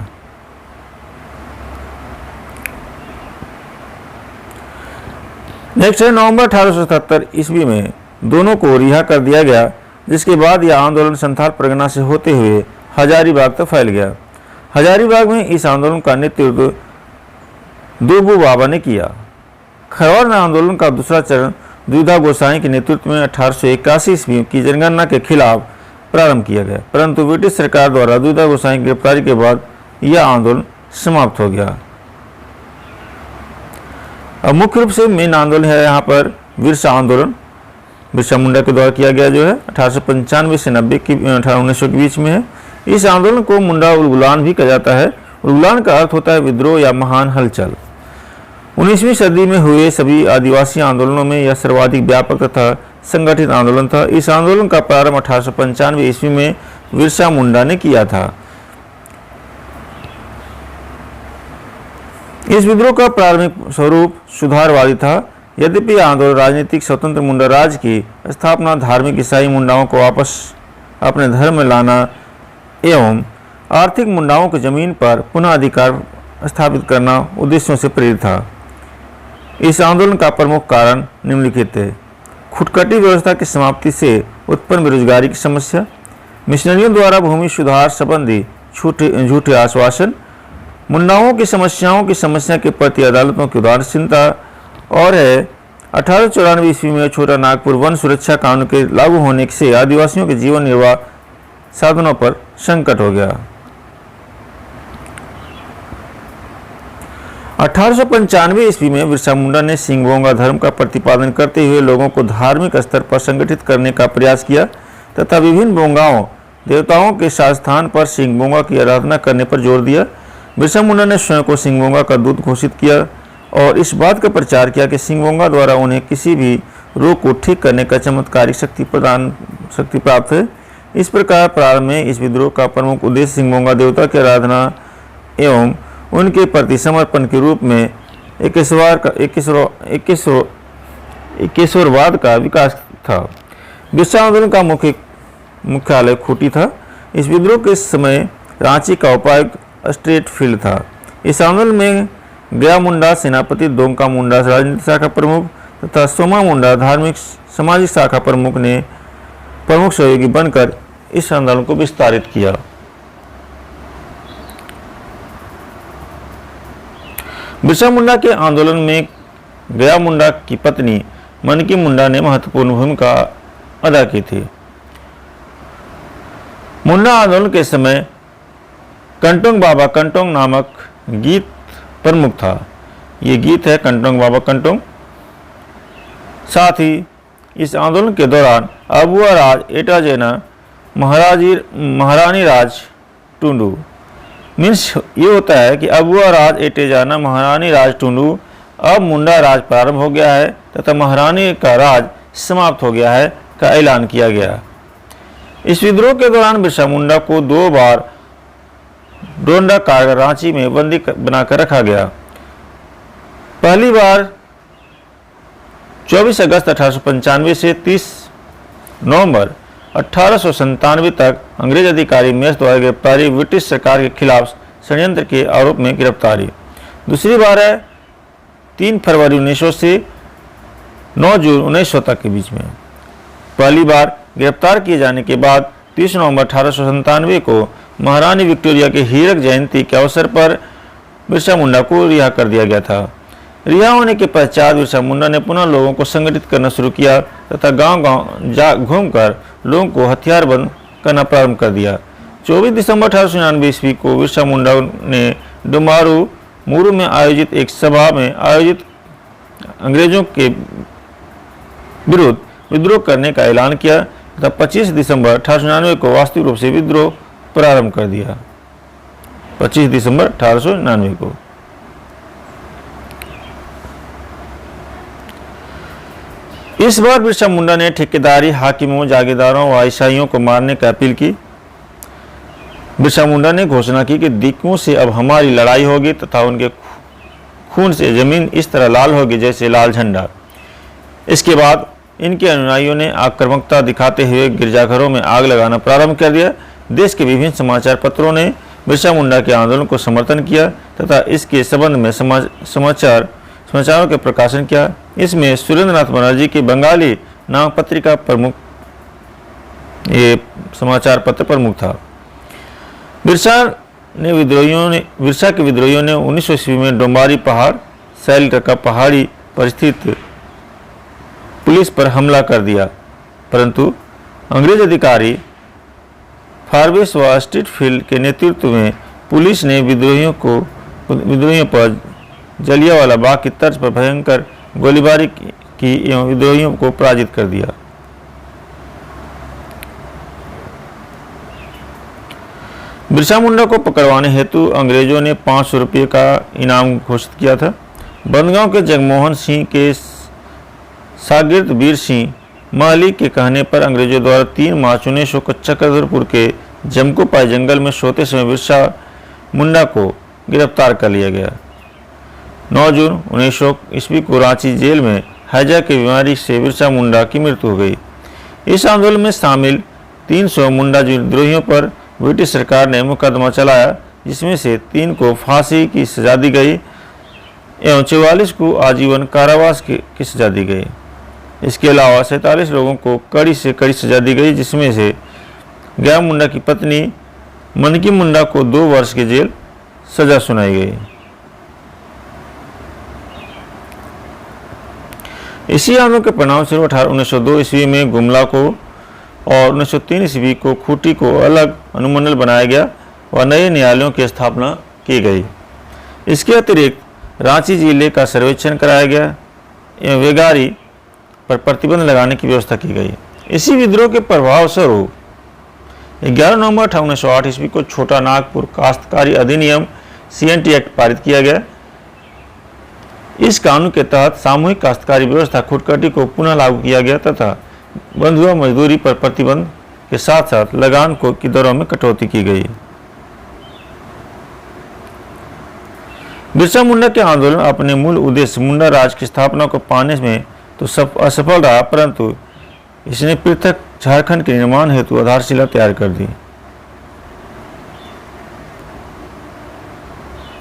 नेक्स्ट है नवंबर 1877 ईस्वी में दोनों को रिहा कर दिया गया, जिसके बाद यह आंदोलन संथाल परगना से होते हुए हजारीबाग तक फैल गया। हजारीबाग में इस आंदोलन का नेतृत्व दुबू बाबा ने किया। खरवार आंदोलन का दूसरा चरण द्विधा गोसाई के नेतृत्व में 1881 ईस्वी की जनगणना के खिलाफ प्रारंभ किया गया, परंतु ब्रिटिश सरकार द्वारा द्विधा गोसाई की गिरफ्तारी के बाद यह आंदोलन समाप्त हो गया। अब मुख्य रूप से मेन आंदोलन है यहाँ पर बिरसा आंदोलन, बिरसा मुंडा के द्वारा किया गया, जो है 1895 से 1900 के बीच में है। इस आंदोलन को मुंडा उलगुलान भी कहा जाता है। उलगुलान का अर्थ होता है विद्रोह या महान हलचल। 19वीं सदी में हुए सभी आदिवासी आंदोलनों में यह सर्वाधिक व्यापक तथा संगठित आंदोलन था। इस आंदोलन का प्रारंभ 1895 ईस्वी में बिरसा मुंडा ने किया था। इस विद्रोह का प्रारंभिक स्वरूप सुधारवादी था। यद्यपि यह आंदोलन राजनीतिक स्वतंत्र मुंडा राज की स्थापना, धार्मिक ईसाई मुंडाओं को वापस अपने धर्म में लाना एवं आर्थिक मुंडाओं की जमीन पर पुनः अधिकार स्थापित करना उद्देश्यों से प्रेरित था। इस आंदोलन का प्रमुख कारण निम्नलिखित है: खुटकटी व्यवस्था की समाप्ति से उत्पन्न बेरोजगारी की समस्या, मिशनरियों द्वारा भूमि सुधार संबंधी झूठे आश्वासन, मुंडाओं की समस्या के प्रति अदालतों की उदासीनता, और है 1894 ईस्वी में छोटा नागपुर वन सुरक्षा कानून के लागू होने से आदिवासियों के जीवन निर्वाह साधनों पर संकट हो गया। 1895 ईस्वी में बिरसा मुंडा ने सिंगभोंगा धर्म का प्रतिपादन करते हुए लोगों को धार्मिक स्तर पर संगठित करने का प्रयास किया तथा विभिन्न बोंगाओं देवताओं के स्थान पर सिंगभोंगा की आराधना करने पर जोर दिया। बिरसा मुंडा ने स्वयं को सिंगभोंगा का दूत घोषित किया और इस बात का प्रचार किया कि सिंगभोंगा द्वारा उन्हें किसी भी रोग को ठीक करने का चमत्कारिक शक्ति प्राप्त है। इस प्रकार प्रारंभ में इस विद्रोह का प्रमुख उद्देश्य सिंगभोंगा देवता की आराधना एवं उनके प्रति समर्पण के रूप में एकेश्वरवाद का विकास था। बिरसा आंदोलन का मुख्यालय खूंटी था। इस विद्रोह के समय रांची का उपायुक्त स्ट्रेट फील्ड था। इस आंदोलन में गया मुंडा सेनापति, दोंका मुंडा राजनीतिक शाखा प्रमुख तथा सोमा मुंडा धार्मिक सामाजिक शाखा प्रमुख ने प्रमुख सहयोगी बनकर इस आंदोलन को विस्तारित किया। बिरसा मुंडा के आंदोलन में गया मुंडा की पत्नी मनकी मुंडा ने महत्वपूर्ण भूमिका अदा की थी। मुंडा आंदोलन के समय कंटोंग बाबा कंटोंग नामक गीत प्रमुख था। ये गीत है कंटोंग बाबा कंटोंग। साथ ही इस आंदोलन के दौरान अबुआ राज एटा जेना महारानी राज टुंडू मीन्स ये होता है कि अबुआ राज एटे जाना महारानी राज टुंडू, अब मुंडा राज प्रारंभ हो गया है तथा महारानी का राज समाप्त हो गया है का ऐलान किया गया। इस विद्रोह के दौरान बिरसा मुंडा को 2 बार डोंडा कारागार रांची में बंदी बनाकर रखा गया। पहली बार 24 अगस्त 1895 से 30 नवंबर 1897 तक अंग्रेज अधिकारी मेस द्वारा गिरफ्तारी, ब्रिटिश सरकार के खिलाफ षड्यंत्र के आरोप में गिरफ्तारी। दूसरी बार है 3 फरवरी 1900 से 9 जून 1900 तक के बीच में। पहली बार गिरफ्तार किए जाने के बाद 30 नवंबर 1897 को महारानी विक्टोरिया के हीरक जयंती के अवसर पर बिरसा मुंडा को रिहा कर दिया गया था। रिहा होने के पश्चात बिरसा मुंडा ने पुनः लोगों को संगठित करना शुरू किया तथा गांव-गांव घूमकर लोगों को हथियारबंद करना प्रारंभ कर दिया। 24 दिसंबर 1899 ईस्वी को बिरसा मुंडा ने डुमारू मुरू में आयोजित एक सभा में अंग्रेजों के विरुद्ध विद्रोह करने का ऐलान किया तथा 25 दिसंबर 1899 को वास्तविक रूप से विद्रोह प्रारंभ कर दिया। 25 दिसंबर 1899 को इस बार बिरसा मुंडा ने ठेकेदारी, हाकिमों, जागीरदारों व ईसाइयों को मारने की अपील की। बिरसा मुंडा ने घोषणा की कि दिक्कों से अब हमारी लड़ाई होगी तथा उनके खून से जमीन इस तरह लाल होगी जैसे लाल झंडा। इसके बाद इनके अनुयायियों ने आक्रामकता दिखाते हुए गिरजाघरों में आग लगाना प्रारंभ कर दिया। देश के विभिन्न समाचार पत्रों ने बिरसा मुंडा के आंदोलन को समर्थन किया तथा इसके संबंध में समाचारों के प्रकाशन किया। इसमें सुरेंद्रनाथ बनर्जी की बंगाली नामक पत्रिका प्रमुख, ये समाचार पत्र प्रमुख था। बिरसा के विद्रोहियों ने 1900 ईस्वी में डोंबारी पहाड़ सैलटका पहाड़ी पर स्थित पुलिस पर हमला कर दिया, परंतु अंग्रेज अधिकारी फारवेस व स्ट्रीटफील्ड के नेतृत्व में पुलिस ने विद्रोहियों पर जलियांवाला बाग की तर्ज पर भयंकर गोलीबारी की एवं विद्रोहियों को पराजित कर दिया। बिरसा मुंडा को पकड़वाने हेतु अंग्रेजों ने 500 रुपये का इनाम घोषित किया था। बंदगांव के जगमोहन सिंह के शागिर्द वीर सिंह महली के कहने पर अंग्रेजों द्वारा 3 मार्च 1900 को चक्रधरपुर के जमकोपाई जंगल में सोते समय बिरसा मुंडा को गिरफ्तार कर लिया गया। 9 जून 1900 ईस्वी को रांची जेल में हैजा की बीमारी से बिरसा मुंडा की मृत्यु हो गई। इस आंदोलन में शामिल 300 मुंडा विद्रोहियों पर ब्रिटिश सरकार ने मुकदमा चलाया, जिसमें से 3 को फांसी की सजा दी गई एवं 44 को आजीवन कारावास की सजा दी गई। इसके अलावा 47 लोगों को कड़ी से कड़ी सजा दी गई, जिसमें से गया मुंडा की पत्नी मनकी मुंडा को 2 वर्ष की जेल सजा सुनाई गई। इसी आंदोलन के परिणाम स्वरूप 1902 ईस्वी में गुमला को और 1903 ईस्वी को खूंटी को अलग अनुमंडल बनाया गया व नए न्यायालयों की स्थापना की गई। इसके अतिरिक्त रांची जिले का सर्वेक्षण कराया गया एवं वेगारी पर प्रतिबंध लगाने की व्यवस्था की गई। इसी विद्रोह के प्रभाव स्वरूप 11 नवंबर 1908 ईस्वी को छोटा नागपुर काश्तकारी अधिनियम CNT एक्ट पारित किया गया। इस कानून के तहत सामूहिक काश्तकारी व्यवस्था खुदकटी को पुनः लागू किया गया तथा बंधुआ मजदूरी पर प्रतिबंध के साथ साथ लगान की दरों में कटौती की गई। बिरसा मुंडा के आंदोलन अपने मूल उद्देश्य मुंडा राज की स्थापना को पाने में तो असफल रहा, परंतु इसने पृथक झारखंड के निर्माण हेतु आधारशिला तैयार कर दी।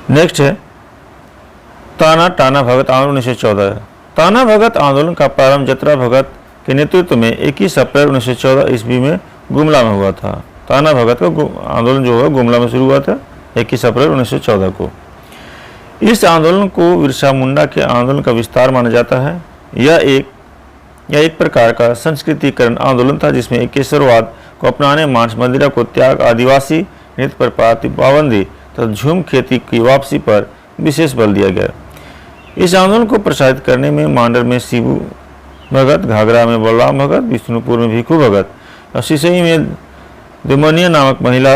नेक्स्ट है ताना टाना भगत आंदोलन 1914। ताना भगत आंदोलन का प्रारंभ जतरा भगत के नेतृत्व में 21 अप्रैल 1914 ईस्वी में गुमला में हुआ था। ताना भगत का आंदोलन जो है गुमला में शुरू हुआ था 21 अप्रैल 1914 को। इस आंदोलन को बिरसा मुंडा के आंदोलन का विस्तार माना जाता है। यह एक प्रकार का संस्कृतिकरण आंदोलन था जिसमें एकेश्वरवाद को अपनाने, मांस मदिरा को त्याग, आदिवासी नृत्य पर पाबंदी तथा झूम खेती की वापसी पर विशेष बल दिया गया। इस आंदोलन को प्रोत्साहित करने में मांडर में शिबू भगत, घाघरा में बलराम भगत, विष्णुपुर में भिखू भगत और सिसई में दुमनिया नामक महिला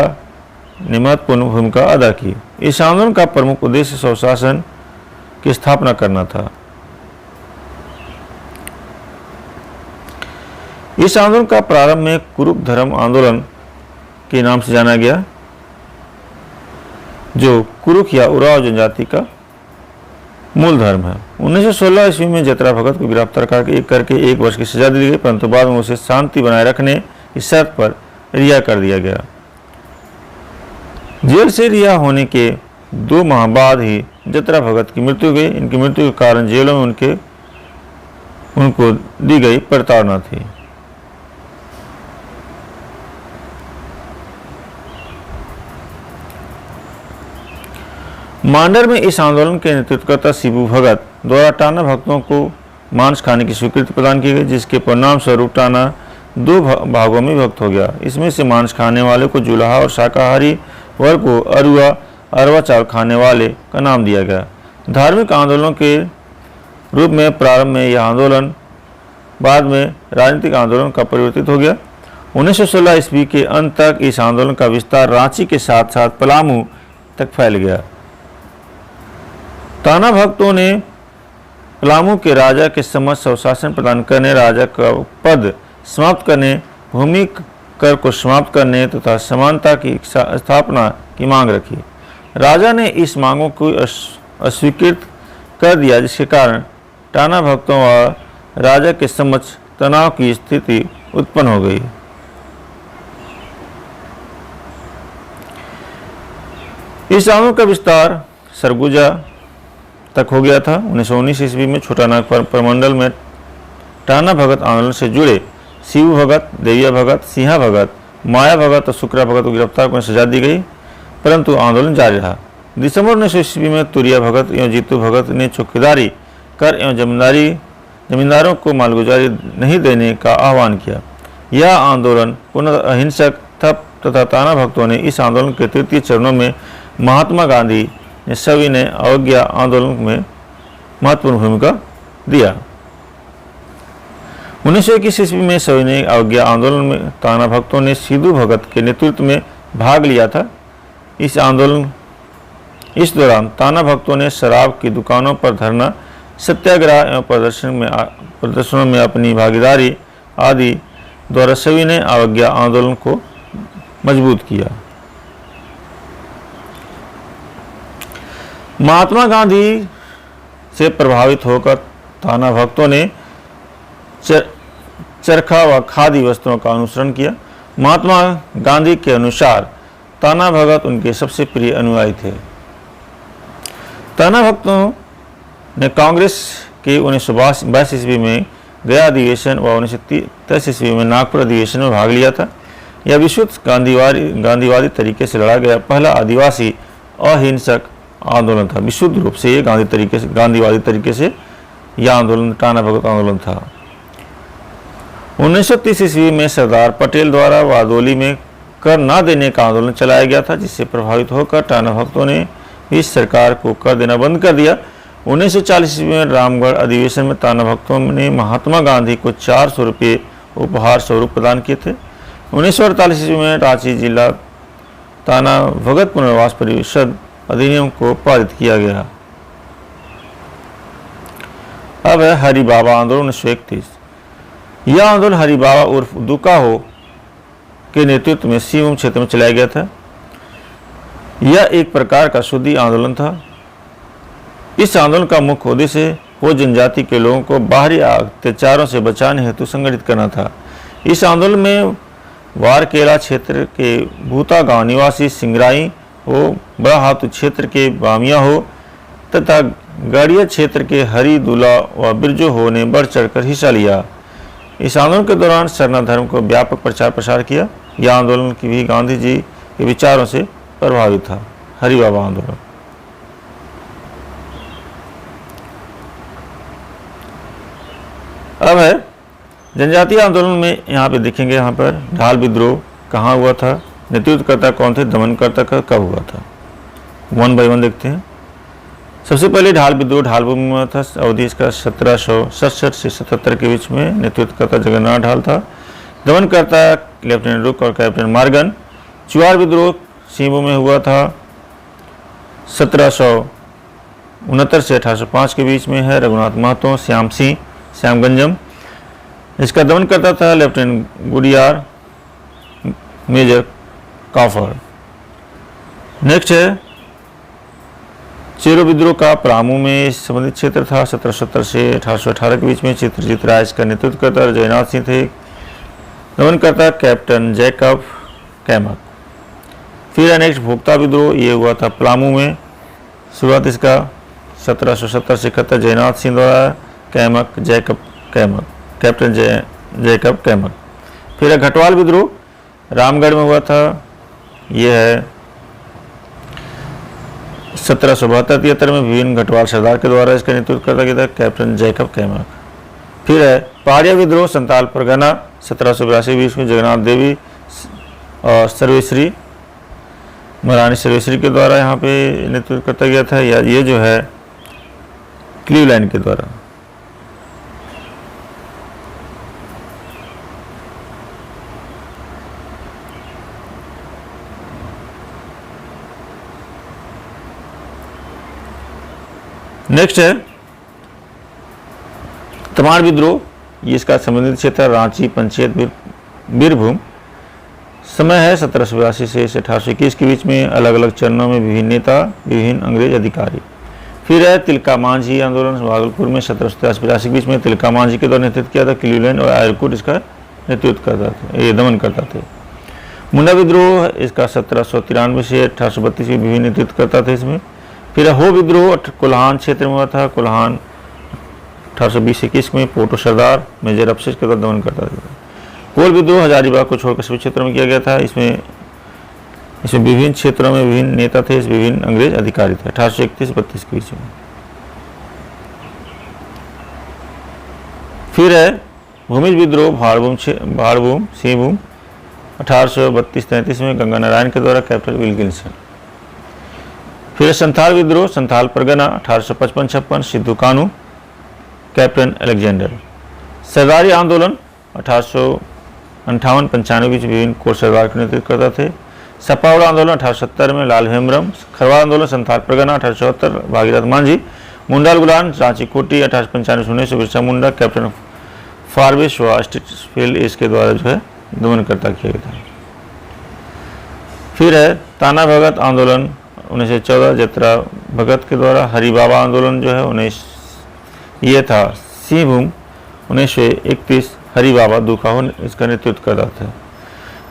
ने महत्वपूर्ण भूमिका अदा की। इस आंदोलन का प्रमुख उद्देश्य स्वशासन की स्थापना करना था। इस आंदोलन का प्रारंभ में कुरुक धर्म आंदोलन के नाम से जाना गया, जो कुरुक या उराव जनजाति का मूल धर्म है। 1916 ईस्वी में जतरा भगत को गिरफ्तार करके 1 वर्ष की सजा दी गई, परंतु बाद में उसे शांति बनाए रखने की शर्त पर रिहा कर दिया गया। जेल से रिहा होने के 2 माह बाद ही जतरा भगत की मृत्यु हो गई। इनकी मृत्यु के कारण जेलों में उनको दी गई प्रताड़ना थी। मांडर में इस आंदोलन के नेतृत्वकर्ता शिबू भगत द्वारा टाना भक्तों को मांस खाने की स्वीकृति प्रदान की गई, जिसके परिणाम स्वरूप टाना 2 भागों में विभक्त हो गया। इसमें से मांस खाने वाले को जुलाहा और शाकाहारी वर्ग को अरवा चावल खाने वाले का नाम दिया गया। धार्मिक आंदोलनों के रूप में प्रारंभ में यह आंदोलन बाद में राजनीतिक आंदोलन का परिवर्तित हो गया। 1916 ईस्वी के अंत तक इस आंदोलन का विस्तार रांची के साथ साथ पलामू तक फैल गया। ताना भक्तों ने पलामू के राजा के समक्ष स्वशासन प्रदान करने, राजा का पद समाप्त करने, भूमि कर को समाप्त करने तथा समानता की स्थापना की मांग रखी। राजा ने इस मांगों को अस्वीकृत कर दिया, जिसके कारण टाना भक्तों व राजा के समक्ष तनाव की स्थिति उत्पन्न हो गई। इस आंदोलन का विस्तार सरगुजा तक हो गया था। 1919 ईस्वी में छोटानागपुर प्रमंडल में टाना भगत आंदोलन से जुड़े शिबू भगत, देविया भगत, सिंहा भगत, माया भगत और शुक्रा भगत को गिरफ्तार करने सजा दी गई, परंतु आंदोलन जारी रहा। दिसंबर 19 ईस्वी में तुरिया भगत एवं जीतू भगत ने चौकीदारी कर एवं जमींदारों को मालगुजारी नहीं देने का आह्वान किया। यह आंदोलन पुनः अहिंसक था तथा ताना भक्तों ने इस आंदोलन के तृतीय चरणों में महात्मा गांधी ने सविनय अवज्ञा आंदोलन में महत्वपूर्ण भूमिका दिया। 1921 ईस्वी में सविनय अवज्ञा आंदोलन में ताना भक्तों ने सिद्धू भगत के नेतृत्व में भाग लिया था। इस दौरान ताना भक्तों ने शराब की दुकानों पर धरना, सत्याग्रह एवं प्रदर्शनों में अपनी भागीदारी आदि द्वारा सविनय अवज्ञा आंदोलन को मजबूत किया। महात्मा गांधी से प्रभावित होकर ताना भक्तों ने चरखा व खादी वस्त्रों का अनुसरण किया। महात्मा गांधी के अनुसार ताना भगत उनके सबसे प्रिय अनुयायी थे। ताना भक्तों ने कांग्रेस के 1922 ईस्वी में गया अधिवेशन व 1923 ईस्वी में नागपुर अधिवेशन में भाग लिया था। यह विशुद्ध गांधीवादी तरीके से लड़ा गया पहला आदिवासी अहिंसक आंदोलन था। विशुद्ध रूप से ये गांधीवादी तरीके से यह आंदोलन टाना भगत आंदोलन था। 1930 ईस्वी में सरदार पटेल द्वारा वादोली में कर न देने का आंदोलन चलाया गया था, जिससे प्रभावित होकर टाना भक्तों ने इस सरकार को कर देना बंद कर दिया। 1940 ईस्वी में रामगढ़ अधिवेशन में ताना भक्तों ने महात्मा गांधी को 400 रुपये उपहार स्वरूप प्रदान किए थे। 1948 ईस्वी में रांची जिला ताना भगत पुनर्वास परिषद अधिनियम को पारित किया गया। अब है हरि बाबा आंदोलन 1931। यह आंदोलन हरि बाबा उर्फ दुकाहो के नेतृत्व में सिंहभूम क्षेत्र में चलाया गया था। यह एक प्रकार का शुद्धि आंदोलन था। इस आंदोलन का मुख्य उद्देश्य वो जनजाति के लोगों को बाहरी अत्याचारों से बचाने हेतु संगठित करना था। इस आंदोलन में वारकेला क्षेत्र के भूता गांव निवासी सिंगराई हो, बड़ा हाथू क्षेत्र के बामिया हो तथा गाड़िया क्षेत्र के हरी दूला व बिरजो हो ने बढ़ चढ़कर हिस्सा लिया। इस आंदोलन के दौरान सरना धर्म को व्यापक प्रचार प्रसार किया। यह आंदोलन की भी गांधी जी के विचारों से प्रभावित था। हरि बाबा आंदोलन। अब है जनजातीय आंदोलन में, यहाँ पे देखेंगे, यहाँ पर ढाल विद्रोह कहाँ हुआ था, नेतृत्वकर्ता कौन थे, दमनकर्ता कब हुआ था, 1 बाय 1 देखते हैं। सबसे पहले ढाल विद्रोह ढालपुर में हुआ था। अवधि इसका 1767 से 77 के बीच में। नेतृत्वकर्ता जगन्नाथ ढाल था। दमनकर्ता लेफ्टिनेंट रुक और कैप्टन मार्गन। चुआर विद्रोह सिंहभूम में हुआ था 1769 से 1805 के बीच में है। रघुनाथ महतो, श्याम सिंह, श्यामगंजम। इसका दमनकर्ता था लेफ्टिनेंट गुडियार, मेजर काफर। नेक्स्ट है चेरो विद्रोह का पलामू में संबंधित क्षेत्र था। 1770 से 1818 के बीच में। चित्रजीत राय इसका नेतृत्वकर्ता जयनाथ सिंह थे। दमनकर्ता कैप्टन जैकब कैमक। फिर नेक्स्ट भोक्ता विद्रोह, ये हुआ था पलामू में। शुरुआत इसका 1770 से 71 जयनाथ सिंह द्वारा। कैमक जैकब कैमक, कैप्टन जैकब कैमक। फिर घटवाल विद्रोह रामगढ़ में हुआ था। यह है 1772-73 में विभिन्न घटवाल सरदार के द्वारा इसका नेतृत्व करता गया था, कैप्टन जैकब कैमक। फिर है पहाड़िया विद्रोह संताल परगना 1782 में जगन्नाथ देवी और सर्वेश्वरी, महारानी सर्वेश्वरी के द्वारा यहाँ पे नेतृत्व करता गया था। या ये जो है क्लीवलैंड के द्वारा। नेक्स्ट है तमाड़ विद्रोह, ये इसका संबंधित क्षेत्र रांची पंचायत बीरभूम। समय है 1782 से 1821 के बीच में। अलग अलग चरणों में विभिन्न नेता, विभिन्न अंग्रेज अधिकारी। फिर है तिलका मांझी आंदोलन भागलपुर में 1787 के बीच में। तिलका मांझी के द्वारा नेतृत्व किया था। क्लीवलैंड और आयरकुट इसका नेतृत्व करता था, ये दमन करता थे। मुंडा विद्रोह इसका 1793 से 1832 में विभिन्न नेतृत्व करता था इसमें। फिर हो विद्रोह कोल्हान क्षेत्र में हुआ था। कोल्हान 1820-21 में। पोटो सरदार मेजर अफसेस के द्वारा दमन करता था। कोल विद्रोह हजारीबाग को छोड़कर सभी क्षेत्रों में किया गया था। इसमें विभिन्न क्षेत्रों में विभिन्न नेता थे, विभिन्न अंग्रेज अधिकारी थे। 1831-32 के बीच में। फिर है भूमिज विद्रोह भाड़भूम सिंहभूम 1832-33 में गंगा नारायण के द्वारा, कैप्टन विल्किंसन। फिर संथाल विद्रोह संथाल परगना 1855-56 सिद्धू कानू, कैप्टन अलेक्जेंडर। सरदारी आंदोलन 1858-95 बीच विभिन्न कोर सरदार के नेतृत्व करता थे। सपावड़ा आंदोलन 1870 में लाल हेमब्रम। खरवाड़ आंदोलन संथाल परगना 1874 भागीरथ मांझी। मुंडाल गुलान रांची कोटी 1895 से बिरसा मुंडा, कैप्टन फारबिस व स्टिटफील्ड इसके द्वारा जो है दमनकर्ता किया गया था। फिर है ताना भगत आंदोलन 1914 जत्रा भगत के द्वारा। हरि बाबा आंदोलन जो है ये था सिंहभूम 1931 हरि बाबा दुखाहो इसका नेतृत्व कर रहा था।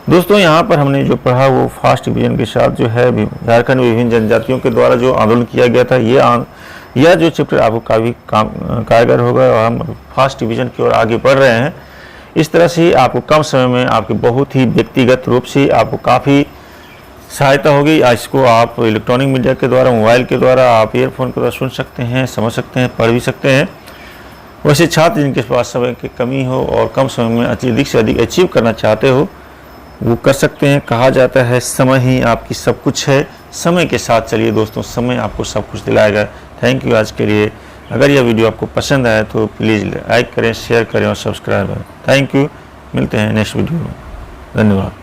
दोस्तों यहाँ पर हमने जो पढ़ा वो फास्ट डिवीजन के साथ जो है झारखंड में विभिन्न जनजातियों के द्वारा जो आंदोलन किया गया था, यह जो चैप्टर आपको काफ़ी कारगर होगा और हम फास्ट डिवीजन की ओर आगे बढ़ रहे हैं। इस तरह से आपको कम समय में आपके बहुत ही व्यक्तिगत रूप से आपको काफ़ी सहायता होगी। इसको आप इलेक्ट्रॉनिक मीडिया के द्वारा, मोबाइल के द्वारा, आप ईयरफोन के द्वारा सुन सकते हैं, समझ सकते हैं, पढ़ भी सकते हैं। वैसे छात्र जिनके पास समय की कमी हो और कम समय में अधिक से अधिक अचीव करना चाहते हो वो कर सकते हैं। कहा जाता है समय ही आपकी सब कुछ है। समय के साथ चलिए दोस्तों, समय आपको सब कुछ दिलाएगा। थैंक यू आज के लिए। अगर यह वीडियो आपको पसंद आए तो प्लीज़ लाइक करें, शेयर करें और सब्सक्राइब करें। Thank you. मिलते हैं नेक्स्ट वीडियो में। धन्यवाद।